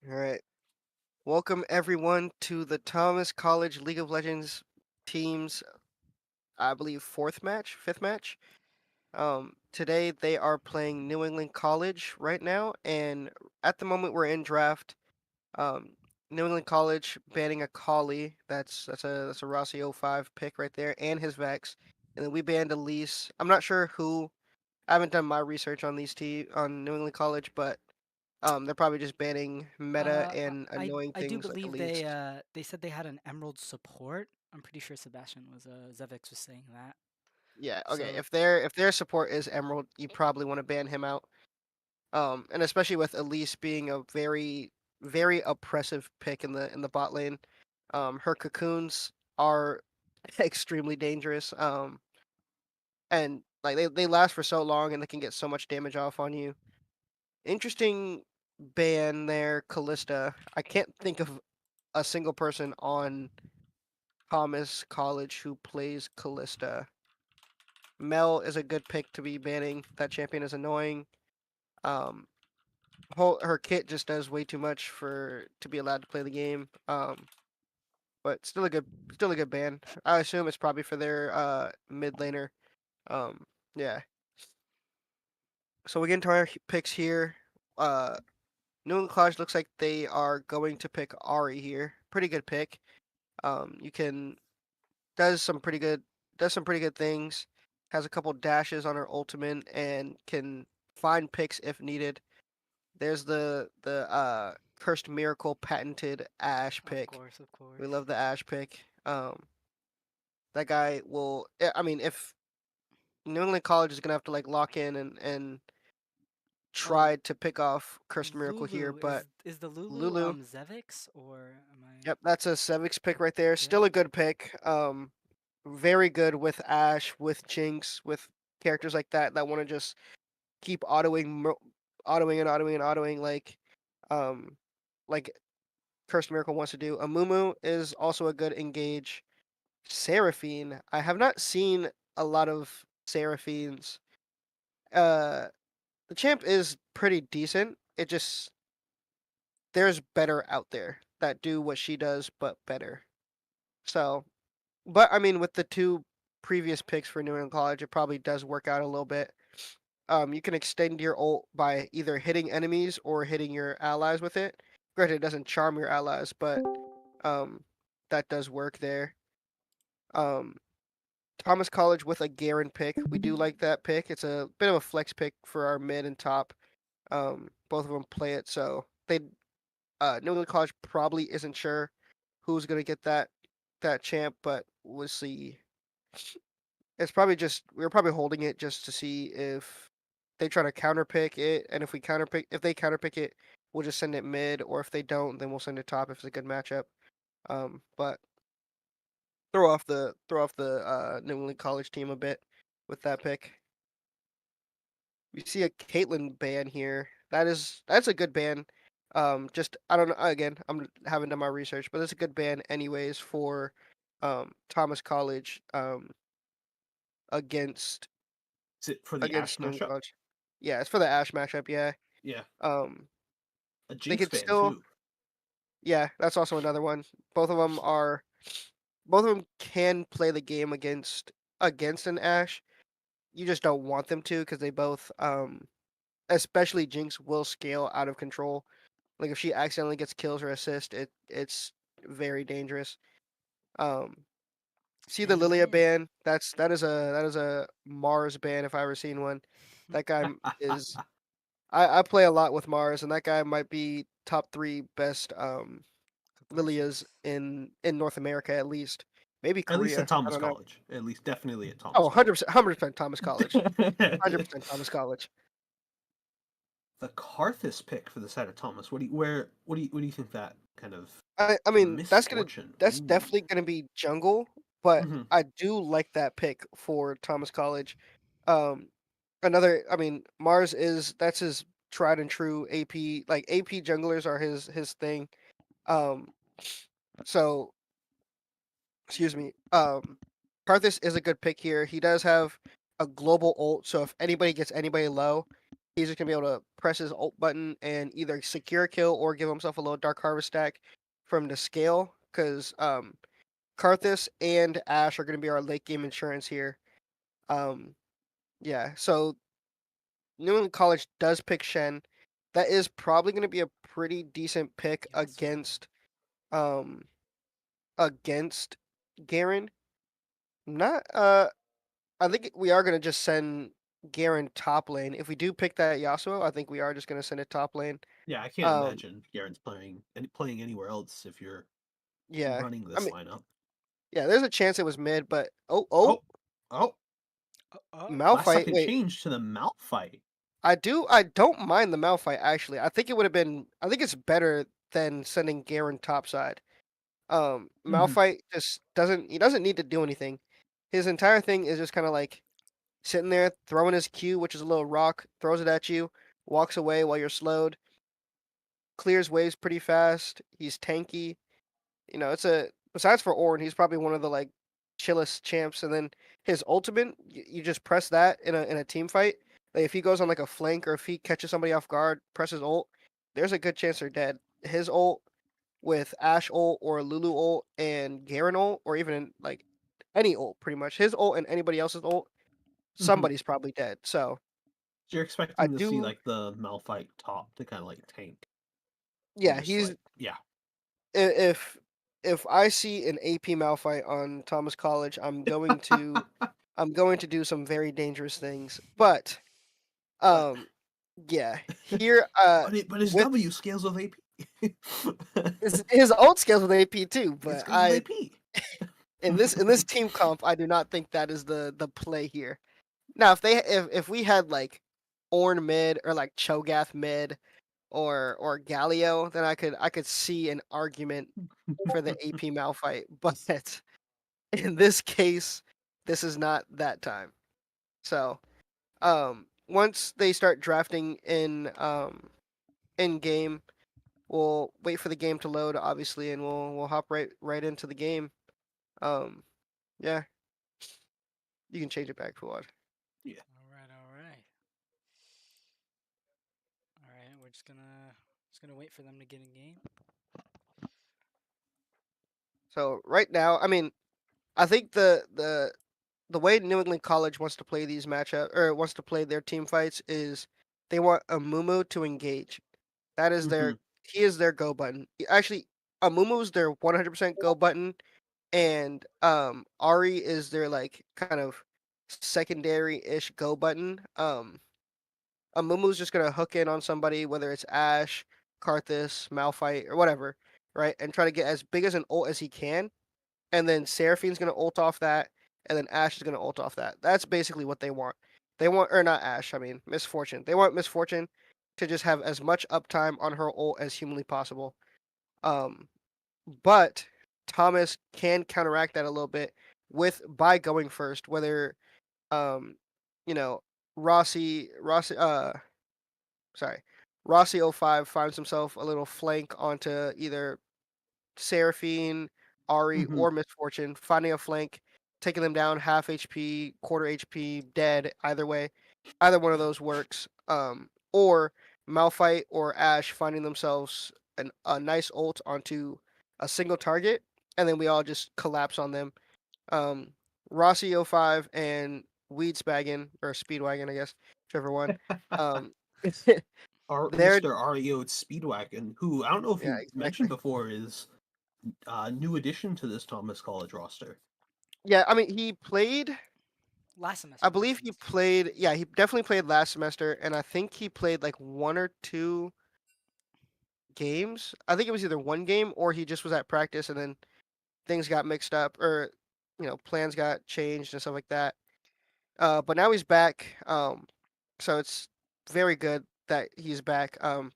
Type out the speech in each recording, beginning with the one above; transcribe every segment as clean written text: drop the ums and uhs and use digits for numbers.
All right. Welcome everyone to the Thomas College League of Legends team's, I believe, fifth match. Today they are playing New England College right now, and at the moment we're in draft. Um, New England College banning a Collie. That's a Rossi '05 pick right there, and his Vex. And then we banned Elise. I'm not sure who. I haven't done my research on on New England College, but they're probably just banning meta and annoying I do things like believe Elise. they said they had an Emerald support. I'm pretty sure Sebastian was Zevix was saying that. Yeah, okay. So If their support is Emerald, you probably want to ban him out. And especially with Elise being a very oppressive pick in the bot lane. Her cocoons are extremely dangerous. And like they last for so long and they can get so much damage off on you. Interesting ban there, Callista. I can't think of a single person on Thomas College who plays Callista. Mel is a good pick to be banning. That champion is annoying. Um, her kit just does way too much for to be allowed to play the game. But still a good ban. I assume it's probably for their mid laner. Um, yeah. So we get into our picks here. Uh, New England College looks like they are going to pick Ari here. Pretty good pick. You can does some pretty good does some pretty good things. Has a couple dashes on her ultimate and can find picks if needed. There's the cursed miracle patented Ash of pick. course, of We course. love the Ash pick. That guy will. I mean, if New England College is gonna have to like lock in and Oh, try to pick off cursed miracle here, Lulu but is the Lulu Lulu, Zevix or am I? yep, that's a Sevix pick right there. Yep. Still a good pick. Very good with Ash, with Jinx, with characters like that want to just keep autoing and autoing and autoing um like Cursed Miracle wants to do. Amumu is also a good engage. Seraphine, I have not seen a lot of Seraphines. Uh, the champ is pretty decent. It just there's better out there that do what she does but better. So, but I mean, with the two previous picks for New England College, it probably does work out a little bit. You can extend your ult by either hitting enemies or hitting your allies with it. Granted, it doesn't charm your allies, but um, that does work there. Um, Thomas College with a Garen pick. We do like that pick. It's a bit of a flex pick for our mid and top. Both of them play it, so New England College probably isn't sure who's gonna get that champ, but we'll see. It's probably just we're probably holding it just to see if they try to counterpick it, and if they counterpick it, we'll just send it mid, or if they don't, then we'll send it top if it's a good matchup. But throw off the New England College team a bit with that pick. We see a Caitlyn ban here. That's a good ban. Just I don't know. Again, I'm haven't done my research, but it's a good ban anyways for Thomas College against Is it for the Ash against New England matchup? College. Yeah, it's for the Ash matchup. Yeah. Yeah. Um, A they Jinx could ban still. too. Yeah, that's also another one. Both of them are. Both of them can play the game against an Ash. You just don't want them to because they both especially Jinx will scale out of control. Like if she accidentally gets kills or assist, it's very dangerous. Um, see the Lilia Amen. ban? That is a Mars ban if I ever seen one. That guy is. I play a lot with Mars, and that guy might be top three best Lilias Catharsis. in North America at least, maybe At least at Korea. I Thomas don't know. College. At least definitely at Oh, Thomas College. 100% Thomas College. 100% Thomas College. The Karthus pick for the side of Thomas. What do you think that kind of I a mean, misfortune? that's Ooh. definitely gonna be jungle, but Hmm. I do like that pick for Thomas College. Um, I mean, Mars is that's his tried and true AP. Like AP junglers are his thing. Um, so excuse me. Karthus is a good pick here. He does have a global ult, so if anybody gets anybody low, he's just gonna be able to press his ult button and either secure a kill or give himself a little Dark Harvest stack from the scale. Because Karthus and Ash are gonna be our late game insurance here. Um, yeah, so New England College does pick Shen. That is probably gonna be a pretty decent pick Yasuo. um against Garen. Not I think we are gonna just send Garen top lane. If we do pick that Yasuo, I think we are just gonna send it top lane. Yeah, I can't Um, imagine Garen's playing anywhere else if you're yeah. running I this mean, lineup. yeah. There's a chance it was mid, but oh, Oh, oh! Last Malphite. second Wait, change to the Malphite. I don't mind the Malphite actually. I think it would have been. I think it's better than sending Garen topside. Mhm. Malphite just doesn't. He doesn't need to do anything. His entire thing is just kind of like sitting there throwing his Q, which is a little rock, throws it at you, walks away while you're slowed, clears waves pretty fast. He's tanky. It's a besides for Ornn, he's probably one of the like chillest champs. And then his ultimate, you just press that in a team fight. Like if he goes on like a flank or if he catches somebody off guard, presses ult, there's a good chance they're dead. His ult with Ash ult or Lulu ult and Garen ult, or even like any ult, pretty much his ult and anybody else's ult, Mhm. somebody's probably dead. So So you're I expecting to see do, like the Malphite top to kind of like tank and yeah. just He's like yeah. if if I see an AP Malphite on Thomas College, I'm going to do some very dangerous things. But but um yeah, here but his with W scales with AP. his ult scales with AP too, It but scales with AP. in this team comp, I do not think that is the play here. Now, if we had like Ornn mid or like Cho'Gath mid or Galio, then I could see an argument for the AP Malphite, but in this case, this is not that time. So, once they start drafting in game, we'll wait for the game to load, obviously, and we'll hop right into the game. Um, yeah, you can change it back, Fuad. Yeah. All right, all right, all right. We're just gonna wait for them to get in game. So right now, I mean, I think the way New England College wants to play these matchup or wants to play their team fights is they want a Mumu to engage. That is Hmm. he is their go button. Actually, Amumu's their 100% go button, and Ari is their like kind of secondary ish go button. Amumu's just gonna hook in on somebody, whether it's Ash, Karthus, Malphite, or whatever, right, and try to get as big as an ult as he can, and then Seraphine's gonna ult off that, and then Ash is gonna ult off that. That's basically what they want. They want, or not Ash, I mean Miss Fortune. They want Miss Fortune to just have as much uptime on her ult as humanly possible. Um, but Thomas can counteract that a little bit with by going first, whether um, you know, Rossi sorry, Rossi 05 finds himself a little flank onto either Seraphine, Ari, Hmm. or Misfortune, finding a flank, taking them down half HP, quarter HP, dead. Either way, either one of those works. Or Malphite or Ash finding themselves a nice ult onto a single target, and then we all just collapse on them. Um, Rossi 05 and Weedsbaggin or Speedwagon, I guess, whichever one. Um, Our they're Mr. REO Speedwagon, who I don't know if yeah, you mentioned exactly. before, is new addition to this Thomas College roster. Yeah, I mean he played. Last I semester, last believe he semester. played. Yeah, he definitely played last semester, and I think he played like one or two games. I think it was either one game or he just was at practice, and then things got mixed up, or plans got changed and stuff like that. But now he's back. So it's very good that he's back. But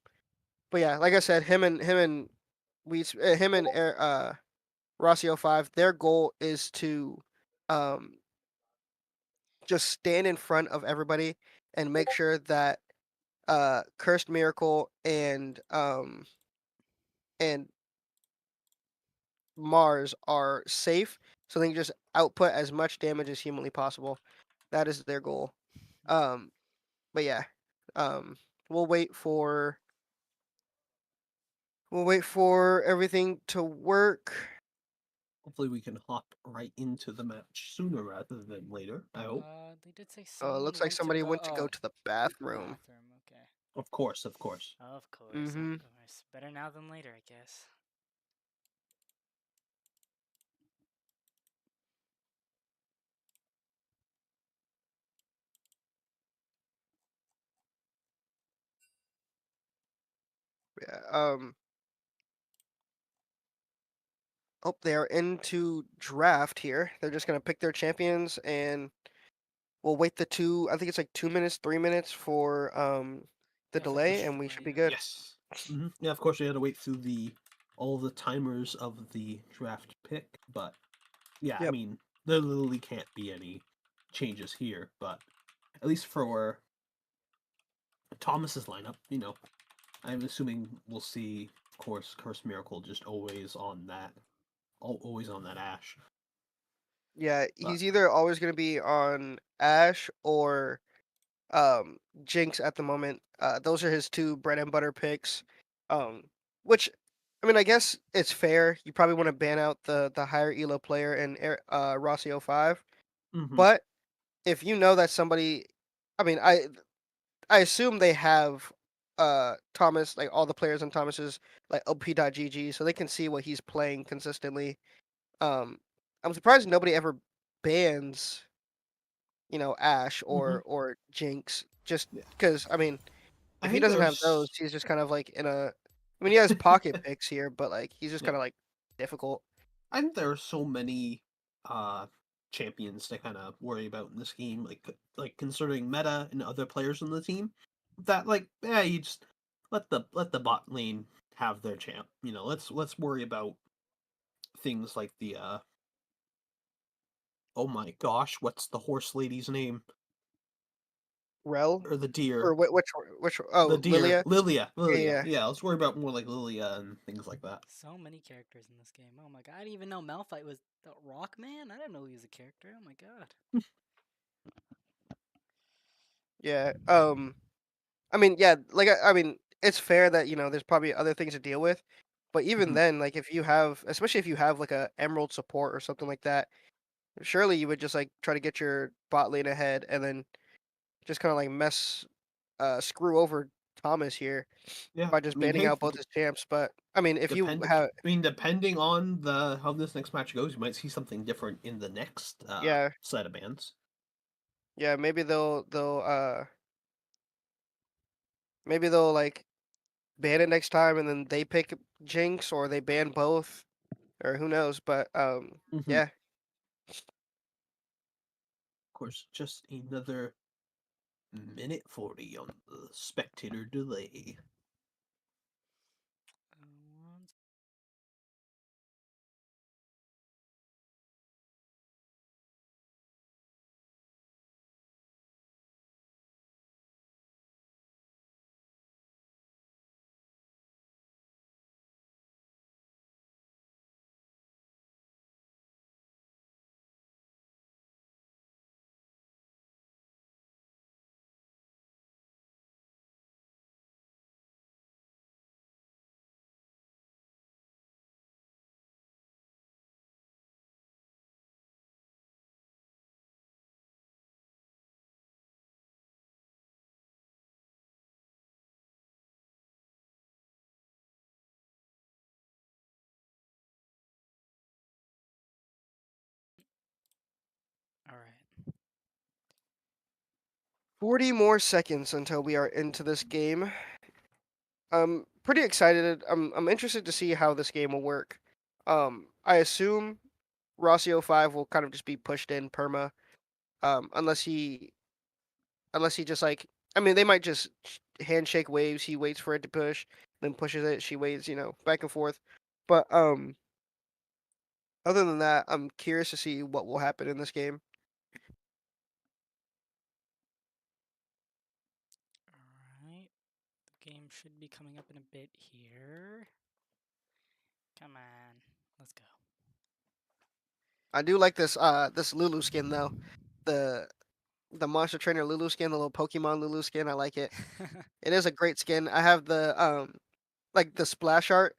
yeah, like I said, him and Rossi 05, their goal is to um just stand in front of everybody and make sure that Cursed Miracle and Mars are safe, so they can just output as much damage as humanly possible. That is their goal. Um, but yeah, Um, we'll wait for everything to work. Hopefully, we can hop right into the match sooner rather than later. I hope. They did say Oh, it somebody looks like went to somebody go. went to go Oh, to the bathroom. bathroom. Okay. Of course, of course. Of course, of Mm-hmm. course. Better now than later, I guess. Yeah. Oh, they are into draft here. They're just gonna pick their champions, and we'll wait the two. I think it's like 2 minutes, 3 minutes for the Yeah, for the delay, and we should delay. be Yeah. good. Yes. Yeah, of course, we had to wait through the all the timers of the draft pick, but yeah, I Yep. mean, there literally can't be any changes here, but at least for Thomas's lineup, I'm assuming we'll see, of course, Curse Miracle just always on that Ash. Yeah, But he's either always gonna be on Ash or um Jinx at the moment. Those are his two bread and butter picks. Um, which I mean, I guess it's fair. You probably want to ban out the higher elo player in Rossio 5, hmm but if you know that somebody, I mean, I assume they have Thomas, like all the players on Thomas's like op.gg, so they can see what he's playing consistently. Um, I'm surprised nobody ever bans, Ash hmm or Jinx, just yeah, because I mean, I if he think doesn't have those, there's he's just kind of like in a. I mean, he has pocket picks here, but like he's just yeah, kind of like difficult. I think there are so many uh champions to kind of worry about in this game, like considering meta and other players on the team, that like yeah, you just let the bot lane have their champ. Let's worry about things like the oh my gosh, what's the horse lady's name? Rel Or the or deer. which The oh deer. Lilia, Lilia. yeah, Lilia. yeah. Yeah, let's worry about more like Lilia and things like that. So many characters in this game. Oh my god! I didn't even know Malphite was the Rock Man. I didn't know he was a character. Oh my god. Yeah. I mean, yeah, like I mean, it's fair that there's probably other things to deal with, but even Mhm. then, like if you have, especially if you have like a Emerald support or something like that, surely you would just like try to get your bot lane ahead and then just kind of like screw over Thomas here Yeah. by just I mean, banning hey, out both his champs. But I mean, if you have, depending on the how this next match goes, you might see something different in the next yeah, set of bans. yeah, maybe they'll like ban it next time and then they pick Jinx or they ban both or who knows. But Of yeah. course, just another minute 40 on the spectator delay. One All right. 40 more seconds until we are into this game. I'm pretty excited. I'm interested to see how this game will work. I assume Rossio 5 will kind of just be pushed in perma. Unless he just like I mean they might just handshake waves. He waits for it to push, then pushes it. She waits, back and forth. But other than that, I'm curious to see what will happen in this game. All right. The game should be coming up in a bit here. Come on. Let's go. I do like this Lulu skin though. The the Monster Trainer Lulu skin, the little Pokemon Lulu skin. I like it. It is a great skin. I have the like the splash art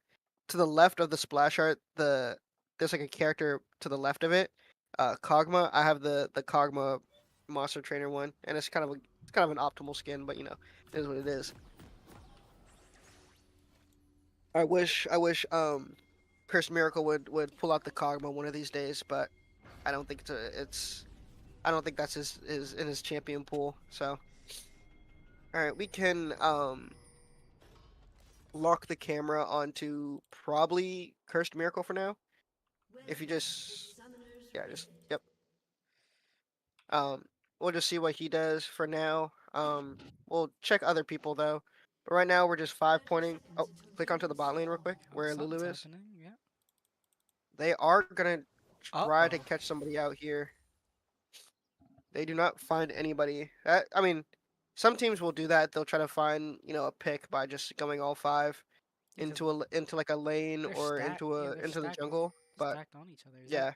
to the left of the splash art. There's like a character to the left of it. Kogma. I have the Kogma Monster Trainer one, and it's kind of an optimal skin, but it is what it is. I wish Curse Miracle would pull out the Kogma one of these days, but I don't think I don't think that's his in his champion pool. So all right, we can lock the camera onto probably Cursed Miracle for now. If you just yeah, just yep. Um we'll just see what he does for now. We'll check other people though. But right now we're just five pointing. Oh, click onto the bot lane real quick Oh, where Lulu something's is. happening. Yeah. They are gonna Uh try to oh. catch somebody out here. They do not find anybody. I mean, some teams will do that. They'll try to find, a pick by just going all five Yeah, because into like a lane they're or stacked. Yeah, they're into the stacked jungle. But stacked on each other. yeah,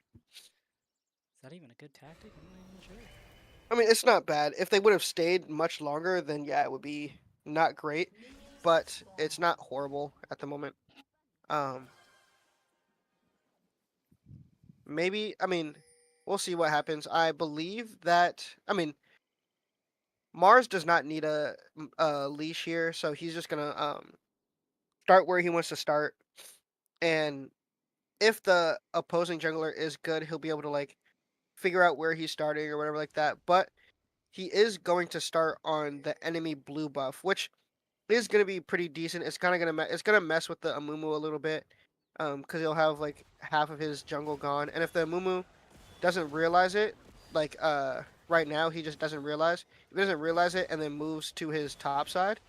Is that even a good tactic? I'm not even sure. I mean, it's not bad. If they would have stayed much longer, then yeah, it would be not great, but it's not horrible at the moment. Um, maybe, I mean, we'll see what happens. I believe that, I mean, Mars does not need a leash here, so he's just gonna start where he wants to start, and if the opposing jungler is good, he'll be able to like figure out where he's starting or whatever like that. But he is going to start on the enemy blue buff, which is going to be pretty decent. It's kind of it's gonna mess with the Amumu a little bit, because he'll have like half of his jungle gone, and if the Amumu doesn't realize it, like right now he just doesn't realize. If he doesn't realize it and then moves to his top side,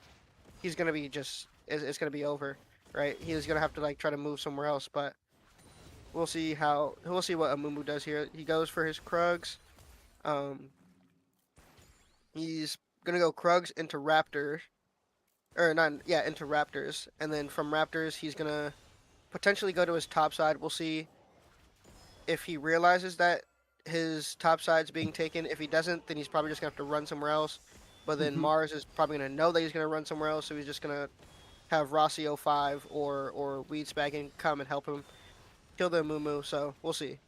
he's gonna be just it's gonna be over, right? He's gonna have to like try to move somewhere else, but we'll see what Amumu does here. He goes for his Krugs. Um, he's gonna go Krugs into Raptor, or not? Yeah, into Raptors, and then from Raptors he's gonna potentially go to his top side. We'll see if he realizes that his top side's being taken. If he doesn't, then he's probably just gonna have to run somewhere else. But then Hmm. Mars is probably gonna know that he's gonna run somewhere else, so he's just gonna have Rossi 05 or Weedsbagging come and help him kill the Mumu. So we'll see.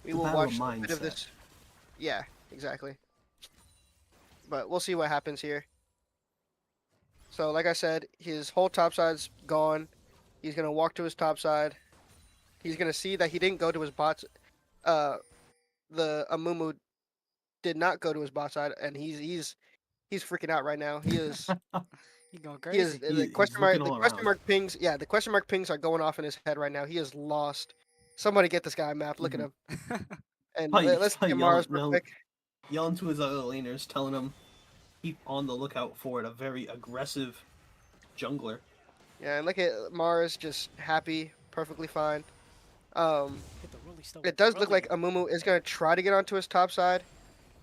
We It's a will battle of watch a bit of mindset. this. Yeah, exactly. But we'll see what happens here. So, like I said, his whole top side's gone. He's gonna walk to his top side. He's gonna see that he didn't go to his bots. Uh, the Amumu did not go to his bot side, and he's freaking out right now. He's going He is crazy. He's looking the all question around. mark pings. Yeah, the question mark pings are going off in his head right now. He is lost. Somebody get this guy a map. Look at Hmm. him. And He's let's probably get Mars real quick. yelling to his other laners, telling them keep on the lookout for it. A very aggressive jungler. Yeah, and look at Mars just happy, perfectly fine. Um, Hit the rolly stone it with the does look rolly. like Amumu is gonna try to get onto his top side.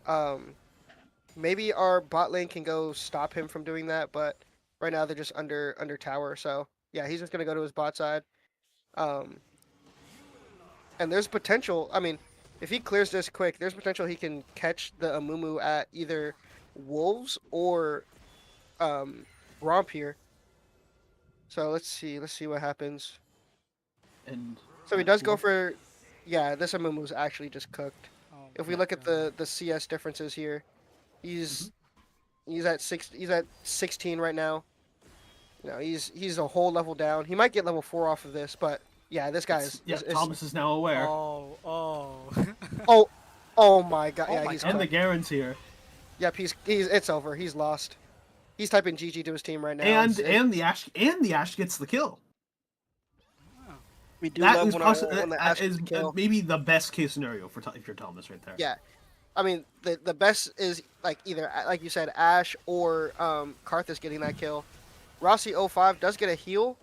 Um, maybe our bot lane can go stop him from doing that, but right now they're just under tower. So yeah, he's just gonna go to his bot side. Um, and there's potential. I mean, if he clears this quick, there's potential he can catch the Amumu at either Wolves or um, Gromp here. So let's see what happens. And So he does go well, for, yeah. This Amumu's actually just cooked. Oh If we my yeah. look at god. the CS differences here, Hmm. he's he's at 16 right now. He's a whole level down. He might get level 4 off of this, but yeah, this guy It's yeah. is Thomas is now aware, Oh, oh. oh oh my god, Oh yeah, my he's and the god. cooked. Garen's here, Yep, he's it's over. He's lost. He's typing GG to his team right now. and the Ash gets the kill. Oh. We do That love is when possibly when the Ash gets is the kill. maybe the best case scenario for if you're Thomas right there. Yeah, I mean the best is like either like you said Ash or Karthus getting that kill. Rossi 05 does get a heal.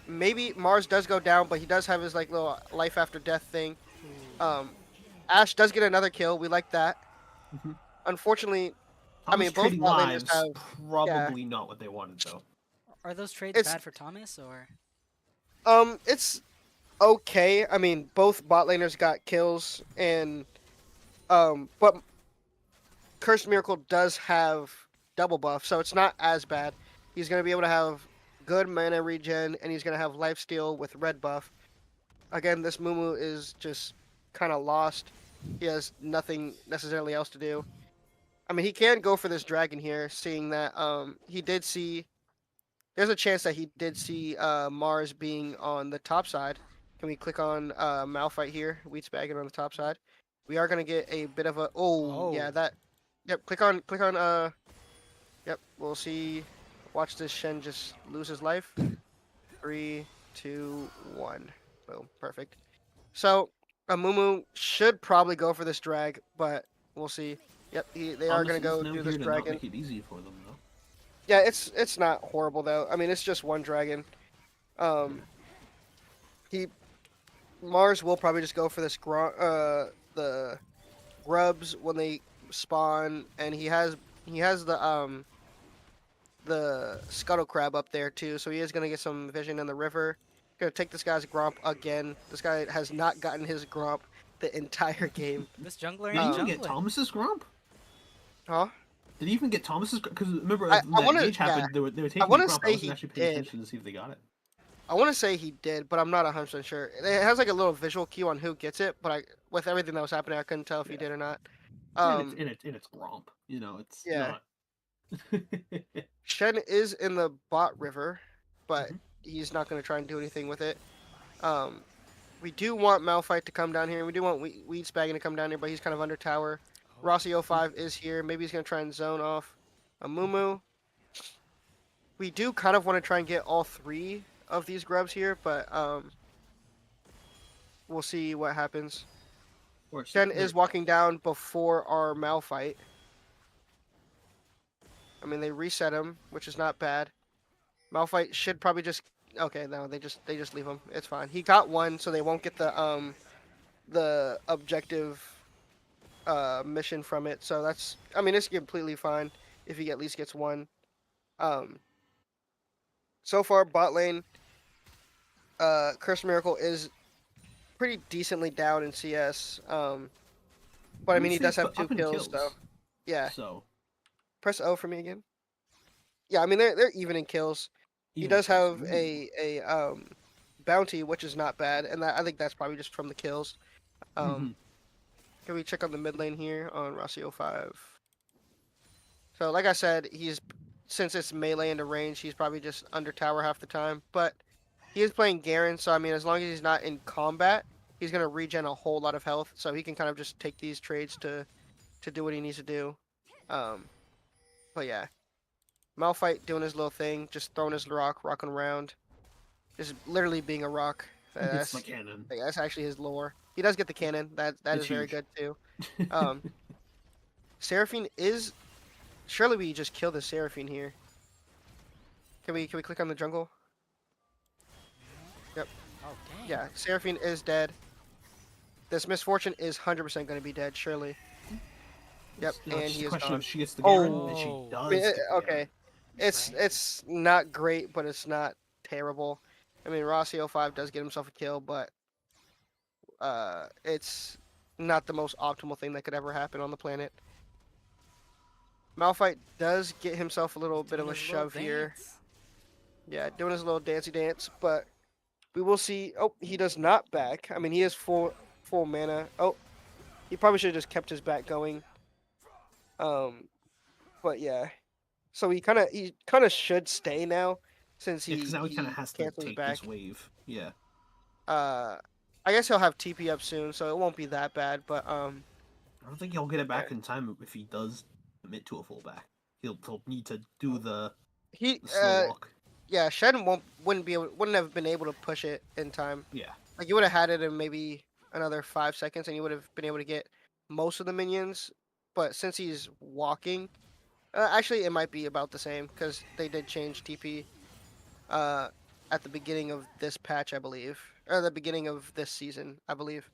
Maybe Mars does go down, but he does have his like little life after death thing. Ooh. Um, Ash does get another kill. We like that. Hmm. Unfortunately, I Thomas mean both trading bot laners lives, have yeah. probably not what they wanted though. Are those trades It's bad for Thomas or? it's okay. I mean both bot laners got kills and but Cursed Miracle does have double buff, so it's not as bad. He's gonna be able to have good mana regen, and he's gonna have life steal with red buff. Again, this Mumu is just kind of lost. He has nothing necessarily else to do. I mean, he can go for this dragon here, seeing that he did see. There's a chance that he did see Mars being on the top side. Can we click on Malphite here? Wheat's bagging on the top side. We are gonna get a bit of a. Oh yeah, Oh. that. Yep. Click on. Yep. We'll see. Watch this Shen just lose his life. 3, 2, 1. Boom. Perfect. So, Amumu should probably go for this drag, but we'll see. Yep, they are Thomas gonna is go now do this here to not dragon. make it easy for them, though. Yeah, it's not horrible though. I mean, it's just one dragon. Um, he Mars will probably just go for this the grubs when they spawn, and he has the scuttle crab up there too, so he is gonna get some vision in the river. Gonna take this guy's Gromp again. This guy has not gotten his Gromp the entire game. This jungler Did he ain't even get jungling. Thomas's Grump? Huh? Did he even get Thomas's? Because remember, I, when I that want to engage yeah happened, they were I taking the want to Grump. I say wasn't he actually paying did. attention to see if they got it. I want to say he did, but I'm not 100% sure. It has like a little visual cue on who gets it, but with everything that was happening, I couldn't tell if he Yeah, did or not. and it's Um, Grump. You know, it's yeah. not. Shen is in the bot river, but Mhm. he's not going to try and do anything with it. Um, we do want Malphite to come down here. We do want Weed Spagging to come down here, but he's kind of under tower. Oh. Rossi 05 is here. Maybe he's going to try and zone off a Mumu. We do kind of want to try and get all three of these grubs here, but we'll see what happens. Or Shen is walking down before our Malphite. I mean, they reset him, which is not bad. Malphite should probably just. Okay, no, they just leave him. It's fine. He got one, so they won't get the objective mission from it. So that's. I mean, it's completely fine if he at least gets one. Um. So far, bot lane. Curse Miracle is pretty decently down in CS. But I I mean, would he say does have two up in kills, so kills. yeah. So Press O for me again. Yeah, I mean they're even in kills. He even in does kills. have a bounty, which is not bad, and I think that's probably just from the kills. Mhm. Can we check on the mid lane here on Rossi 05? So like I said, since it's melee into range, he's probably just under tower half the time. But he is playing Garen, so I mean as long as he's not in combat, he's gonna regen a whole lot of health, so he can kind of just take these trades to do what he needs to do. Um, but yeah. Malphite doing his little thing, just throwing his rocking around, just literally being a rock. He gets the That's cannon. that's actually his lore. He does get the cannon. That It's is very huge. good too. Um, Seraphine is surely we just kill the Seraphine here. Can we click on the jungle? Yep. Oh dang. Yeah, Seraphine is dead. This Misfortune is 100% going to be dead. Surely. Yep, It's and just he a is question gone. of she gets the Oh. Garen, and she Oh. does I mean, get the okay. Garen. It's Right. it's not great, but it's not terrible. I mean, Rossi 05 does get himself a kill, but it's not the most optimal thing that could ever happen on the planet. Malphite does get himself a little bit of Doing a his little shove here. dance. Yeah, doing his little dancey dance, but we will see. Oh, he does not back. I mean, he is full mana. Oh, he probably should have just kept his back going. Um, but yeah. So he kind of should stay now since Yeah, because now he kind of he has to cancels take this back. wave. Yeah. Uh, I guess he'll have TP up soon, so it won't be that bad. But I don't think he'll get it yeah. back in time if he does commit to a fullback. He'll need to do he the slow walk. yeah, Shen wouldn't have been able to push it in time. Yeah. Like you would have had it in maybe another 5 seconds, and you would have been able to get most of the minions. But since he's walking, actually it might be about the same because they did change TP uh, at the beginning of this patch, I believe, or the beginning of this season, I believe,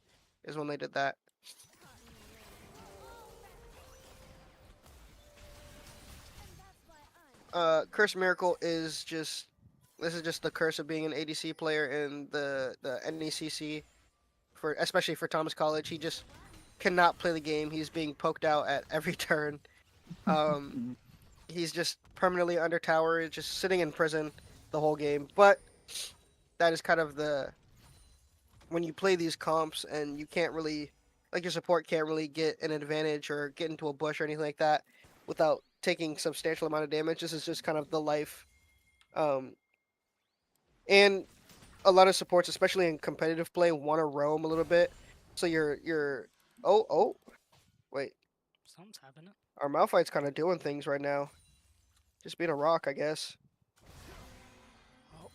is when they did that. Curse Miracle is just this is just the curse of being an ADC player in the NECC for especially for Thomas College. He just cannot play the game. He's being poked out at every turn. Um, Mhm. he's just permanently under tower, just sitting in prison the whole game. But that is kind of the when you play these comps and you can't really like your support can't really get an advantage or get into a bush or anything like that without taking substantial amount of damage. This is just kind of the life. Um, and a lot of supports, especially in competitive play, want to roam a little bit. So you're oh wait, Something's happening. our Malphite's kind of doing things right now. Just being a rock, I guess. Oh,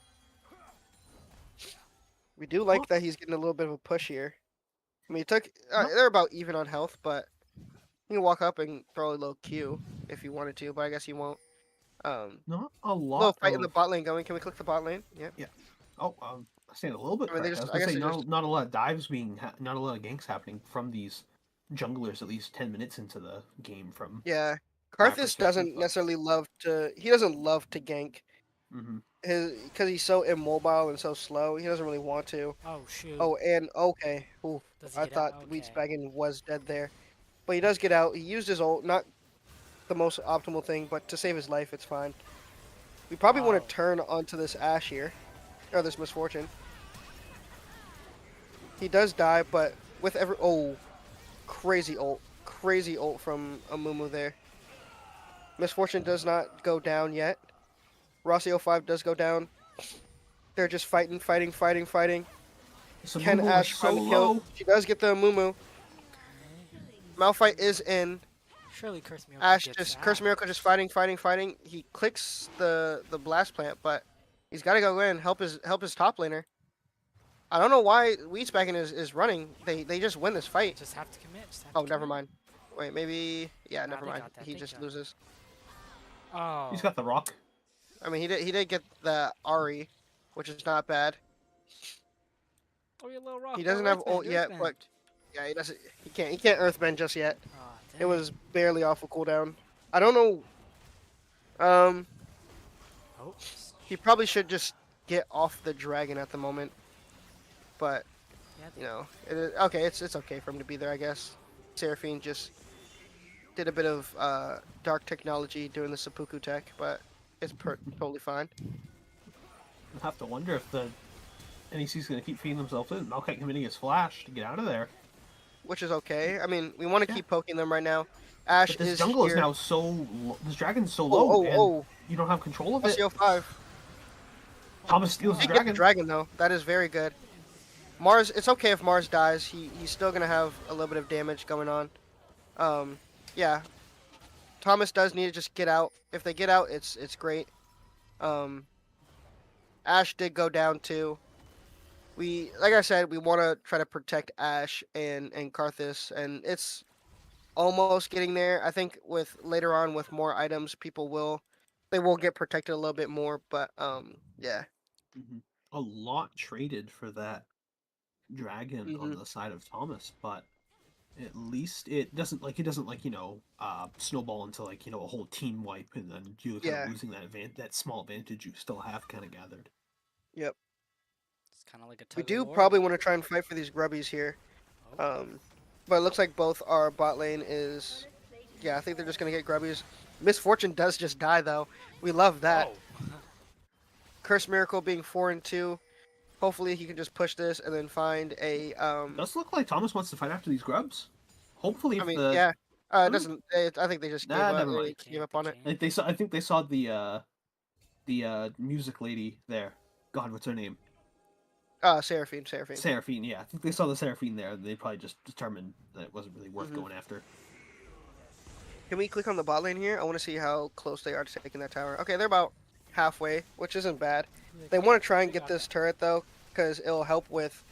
We do Oh, like that he's getting a little bit of a push here. I mean, he took no, they're about even on health, but you can walk up and throw a little Q if you wanted to, but I guess you won't. Um, not a little lot fight in the of. bot lane going. Can we click the bot lane? Yep. Yeah. Oh, I stand a little bit I mean, they correct. I just was I gonna guess say they just not a lot of dives not a lot of ganks happening from these junglers. At least 10 minutes into the game from yeah. my Karthus perspective, doesn't but necessarily love to. He doesn't love to gank hmm his because he's so immobile and so slow. He doesn't really want to. oh shoot. Oh, and okay. Ooh, Does he I get out? thought Okay. Weedspaggin was dead there, but he does get out. He used his ult. Not the most optimal thing, but to save his life, it's fine. We probably want Oh, to turn onto this Ash here, or this Misfortune. He does die, but with every crazy ult from Amumu there. Misfortune does not go down yet. Rossi 05 does go down. They're just fighting. Can Samumu is Ash so find the kill? low. She does get the Amumu. okay. Malphite is in. Surely Curse Miracle Ash gets just Curse out. Miracle just fighting. He clicks the blast plant, but he's got to go in help his top laner. I don't know why Weedspaggin is running. They just win this fight. Just have to commit. Just have to Oh, never commit. mind. Wait, maybe yeah, Nah, never they mind. got that. He They just got it. loses. He's Oh. got the rock. I mean, he did get the Ari, which is not bad. Oh, you little rock. He Oh, doesn't have ult Earthbend. yet, Earthbend. but yeah, he can't Earthbend just yet. Oh, It dang. was barely off of cooldown. I don't know. Um, Oh. he probably should just get off the dragon at the moment, but Yeah, you know, okay. It's okay for him to be there, I guess. Seraphine just did a bit of dark technology doing the seppuku tech, but it's totally fine. I have to wonder if the NEC's going to keep feeding themselves in. Malkite committing his flash to get out of there. Which is okay. I mean, we want to Yeah, keep poking them right now. Ash but this is jungle is here. now this dragon's so Oh, low, oh, and oh. you don't have control of it. SEO 5. Oh my Thomas steals the Did god. get the dragon. dragon, though. That is very good. Mars, it's okay if Mars dies. He's still going to have a little bit of damage going on. Um, yeah. Thomas does need to just get out. If they get out, it's great. Um, Ash did go down, too. Like I said, we want to try to protect Ash and Karthus, and it's almost getting there. I think with later on with more items, they will get protected a little bit more. But yeah. hmm A lot traded for that dragon on Hmm. the side of Thomas, but at least it doesn't like snowball into like a whole team wipe, and then you kind of Yeah. losing that small advantage you still have kind of gathered. Yep. It's kind of like a We tug of do war. probably want to try and fight for these grubbies here. Oh. Um, but it looks like both our bot lane is. Yeah, I think they're just gonna get grubbies. Misfortune does just die though. We love that. Oh. Curse Miracle being 4-2. Hopefully he can just push this and then find a It does look like Thomas wants to fight after these grubs. Hopefully, I if mean, the yeah. It oh, doesn't. I think they just gave nah, up. never They mind. Gave can't. up They on it. can't. I think they saw the music lady there. God, what's her name? Seraphine. Seraphine. Yeah, I think they saw the Seraphine there. They probably just determined that it wasn't really worth Hmm. going after. Can we click on the bot lane here? I want to see how close they are to taking that tower. Okay, they're about halfway, which isn't bad. They want to try and They get got this that. turret though, because it'll help with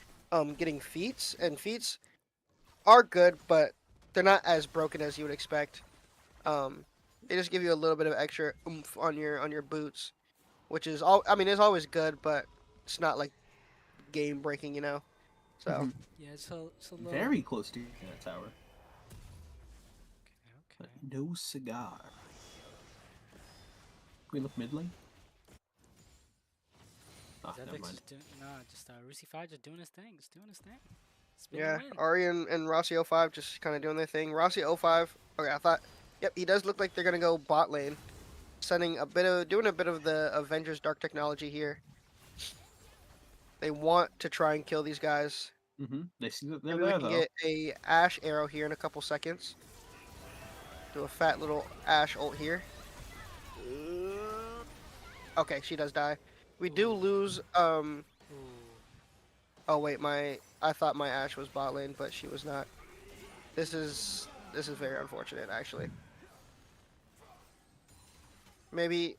getting feats, and feats are good, but they're not as broken as you would expect. Um, they just give you a little bit of extra oomph on your boots, which is all. I mean, it's always good, but it's not like game breaking. So hmm Yeah, it's a little. Very close to that tower. Okay. But no cigar. Can we look mid lane? Ah, never Zevix mind. just doing just Rusi 5 just doing his thing, just doing his thing. Spin the yeah, win. Ari and Rossi 05 just kind of doing their thing. Rossi 05. Okay, I thought Yep, he does look like they're gonna go bot lane, doing a bit of the Avengers Dark technology here. They want to try and kill these guys. They see that they're Maybe we there can though. get a Ash arrow here in a couple seconds. Do a fat little Ash ult here. Okay, she does die. We do Ooh. lose. Ooh. Oh wait, I thought my Ash was bot lane, but she was not. This is very unfortunate actually. Maybe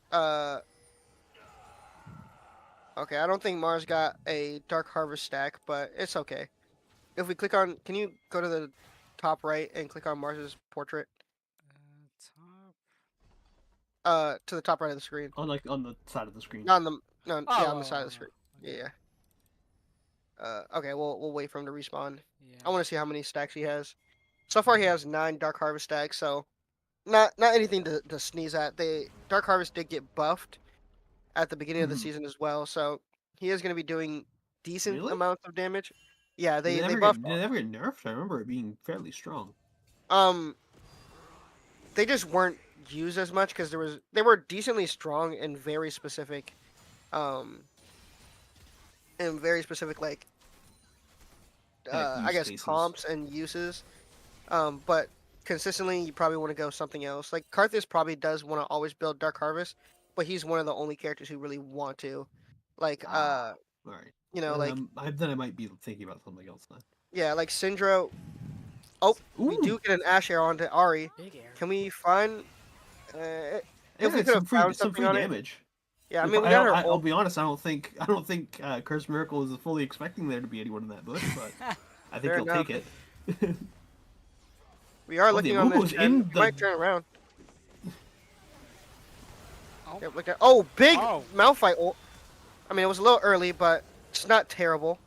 okay, I don't think Mars got a Dark Harvest stack, but it's okay. If we click on, can you go to the top right and click on Mars's portrait? Top. To the top right of the screen. On the side of the screen. Not on the no, Oh, yeah, on the side of the oh, screen. oh, Yeah, okay. yeah. Okay, we'll wait for him to respawn. I Yeah. want to see how many stacks he has. So far, he has 9 Dark Harvest stacks, so not anything to sneeze at. They Dark Harvest did get buffed at the beginning of the Mhm. season as well, so he is going to be doing decent Really? amounts of damage. Yeah, Did they buffed. they never get nerfed? I remember it being fairly strong. Um, they just weren't used as much because they were decently strong um in very specific like Like I use guess cases. comps and uses. But consistently, you probably want to go something else. Like Karthus probably does want to always build Dark Harvest, but he's one of the only characters who really want to. Like, Ah, all right. like Then I might be thinking about something else then. yeah, like Syndra. Oh, we Ooh, do get an Ash arrow onto Ari. Big arrow. Can we find? Uh, if yeah, we it's could have found some something free on it, damage. yeah. I mean, we got her I'll ult. be honest. I don't think Curse Miracle is fully expecting there to be anyone in that bush, but I think Fair he'll enough. take it. We are Oh, the looking on this Amumu's gen. in He the. might turn around. Oh. Yep, look at. Oh, big Oh. Malphite ult. I mean, it was a little early, but it's not terrible.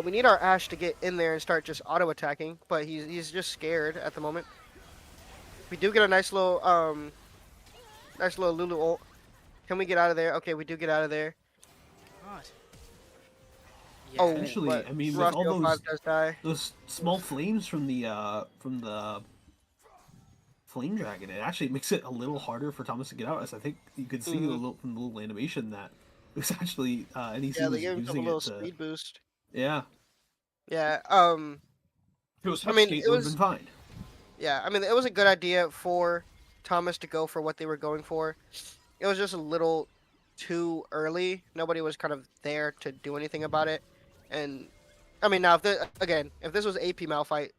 We need our Ash to get in there and start just auto attacking, but he's just scared at the moment. We do get a nice little Lulu ult. Can we get out of there? Okay, we do get out of there. God. Oh, Yeah. Actually, but I mean, with all Rossio 5 does die. those small flames from the flame dragon, it actually makes it a little harder for Thomas to get out. As I think you could see Hmm. from the little animation that it was actually NEC Yeah, they was gave himself a using little it to. speed boost. Yeah, Yeah. if it was I mean, Hepskate, it it would have been was. fine. Yeah. I mean, it was a good idea for Thomas to go for what they were going for. It was just a little too early. Nobody was kind of there to do anything about it. And I mean, now if this was AP Malphite,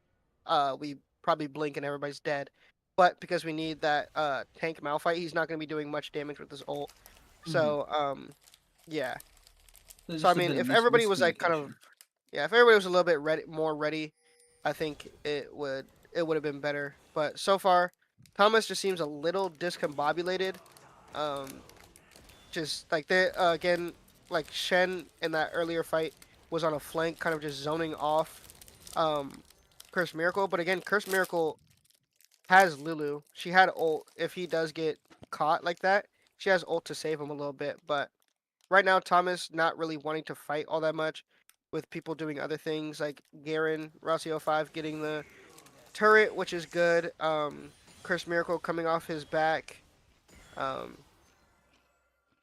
we probably blink and everybody's dead. But because we need that tank Malphite, he's not going to be doing much damage with his ult. Mm-hmm. So yeah. There's So I just a mean, bit of if everybody was like kind of miscommunication. yeah, if everybody was a little bit more ready, I think it would have been better. But so far, Thomas just seems a little discombobulated. Um, just like they again, like Shen in that earlier fight was on a flank, kind of just zoning off um, Curse Miracle. But again, Curse Miracle has Lulu. She had ult. If he does get caught like that, she has ult to save him a little bit. But right now, Thomas not really wanting to fight all that much, with people doing other things like Garen, Rossio 5 getting the turret, which is good. Curse Miracle coming off his back. Um,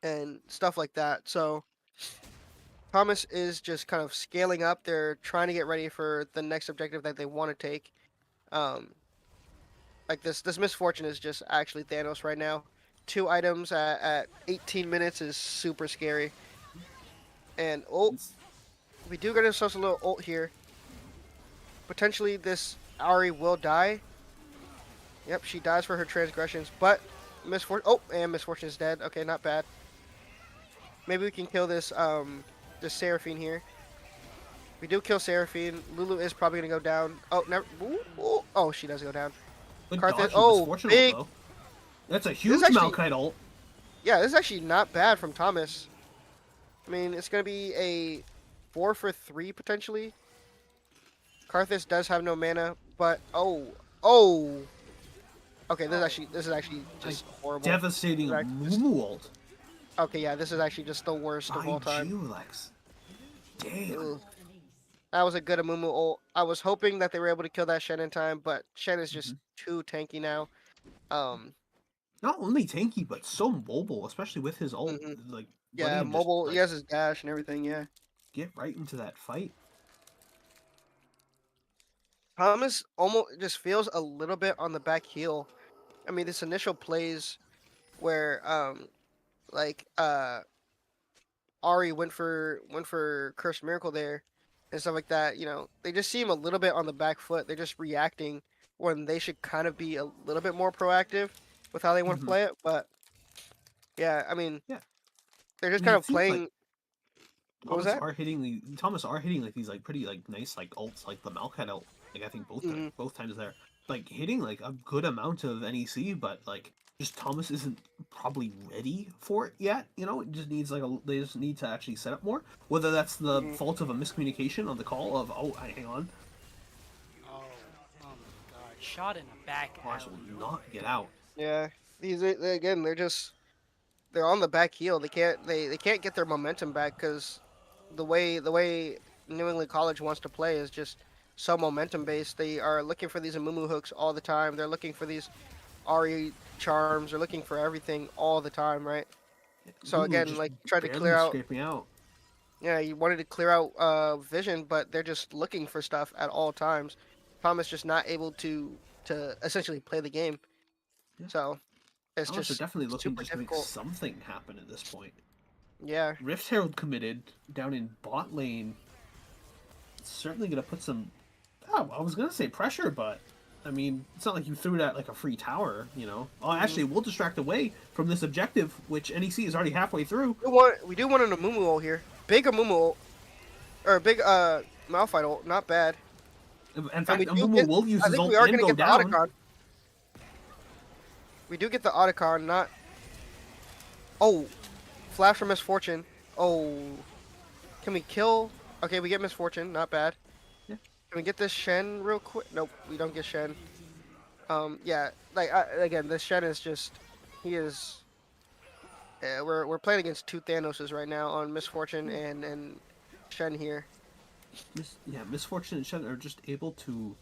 and stuff like that. So Thomas is just kind of scaling up. They're trying to get ready for the next objective that they want to take. Um, like this misfortune is just actually Thanos right now. 2 items at 18 minutes is super scary. And oh, It's, we do get ourselves a little ult here. Potentially this Ari will die. Yep, she dies for her transgressions, but misfortune. Oh, and misfortune is dead. Okay, not bad. Maybe we can kill this Seraphine here. We do kill Seraphine. Lulu is probably gonna go down. Oh, never. Ooh, ooh. Oh, she does go down. good Karthus. dodge from Oh, Misfortune ult, big. though. That's a This is huge actually, Malkite ult. yeah, this is actually not bad from Thomas. I mean, it's gonna be a 4 for 3 potentially. Karthus does have no mana, but oh. Okay, Oh. this is actually Like, just horrible. devastating This is actually just, Mumu ult okay, yeah, this is actually just the worst of by all time. Julex. Damn. Ugh. That was a good Amumu ult. I was hoping that they were able to kill that Shen in time, but Shen is Hmm. just too tanky now. Um, Not only tanky, but so mobile, especially with his ult. mhm. Like letting Yeah, him just mobile. He like has his dash and everything. Yeah, get right into that fight. Thomas almost just feels a little bit on the back heel. I mean, this initial plays where like Ari went for Cursed Miracle there and stuff like that. They just seem a little bit on the back foot. They're just reacting when they should kind of be a little bit more proactive with how they want to Hmm. play it. But yeah, I mean, Yeah, they're I just mean kind it of seems like playing. What was that? Thomas are hitting like these like pretty like nice like ults like the Malphite ult. Like I think Hmm. both times there, like hitting like a good amount of NEC, but like just Thomas isn't probably ready for it yet. It just needs like they just need to actually set up more. Whether that's the Hmm. fault of a miscommunication on the call of hang on, Oh, oh my God! Shot in the back Mars will alley. Oh not my get out. goodness. Yeah, again, they're on the back heel. They can't get their momentum back because the way New England College wants to play is just so momentum based. They are looking for these Amumu hooks all the time. They're looking for these Ari charms. They're looking for everything all the time, right? So Mumu again, just like tried to clear barely out. scraping out. Yeah, you wanted to clear out vision, but they're just looking for stuff at all times. Thomas just not able to essentially play the game. Yeah, So it's Thomas are just definitely looking super just to make difficult. something happen at this point. Yeah. Rift Herald committed down in bot lane. Certainly going to put some. Oh, I was going to say pressure, but I mean, it's not like you threw it at like a free tower. Oh, Hmm. actually, we'll distract away from this objective, which NEC is already halfway through. We do want an Amumu ult here. Big Amumu ult, or big Malphite ult, not bad. In And fact, Amumu will use I his think we ult are and gonna go get the down. Otacon. We do get the Otacon, not. Oh, Flash for Misfortune. Oh, can we kill? Okay, we get Misfortune, not bad. Yeah, Can we get this Shen real quick? Nope, we don't get Shen. Yeah, like again, this Shen is just he is. We're playing against two Thanoses right now on Misfortune yeah. and Shen here. Misfortune and Shen are just able to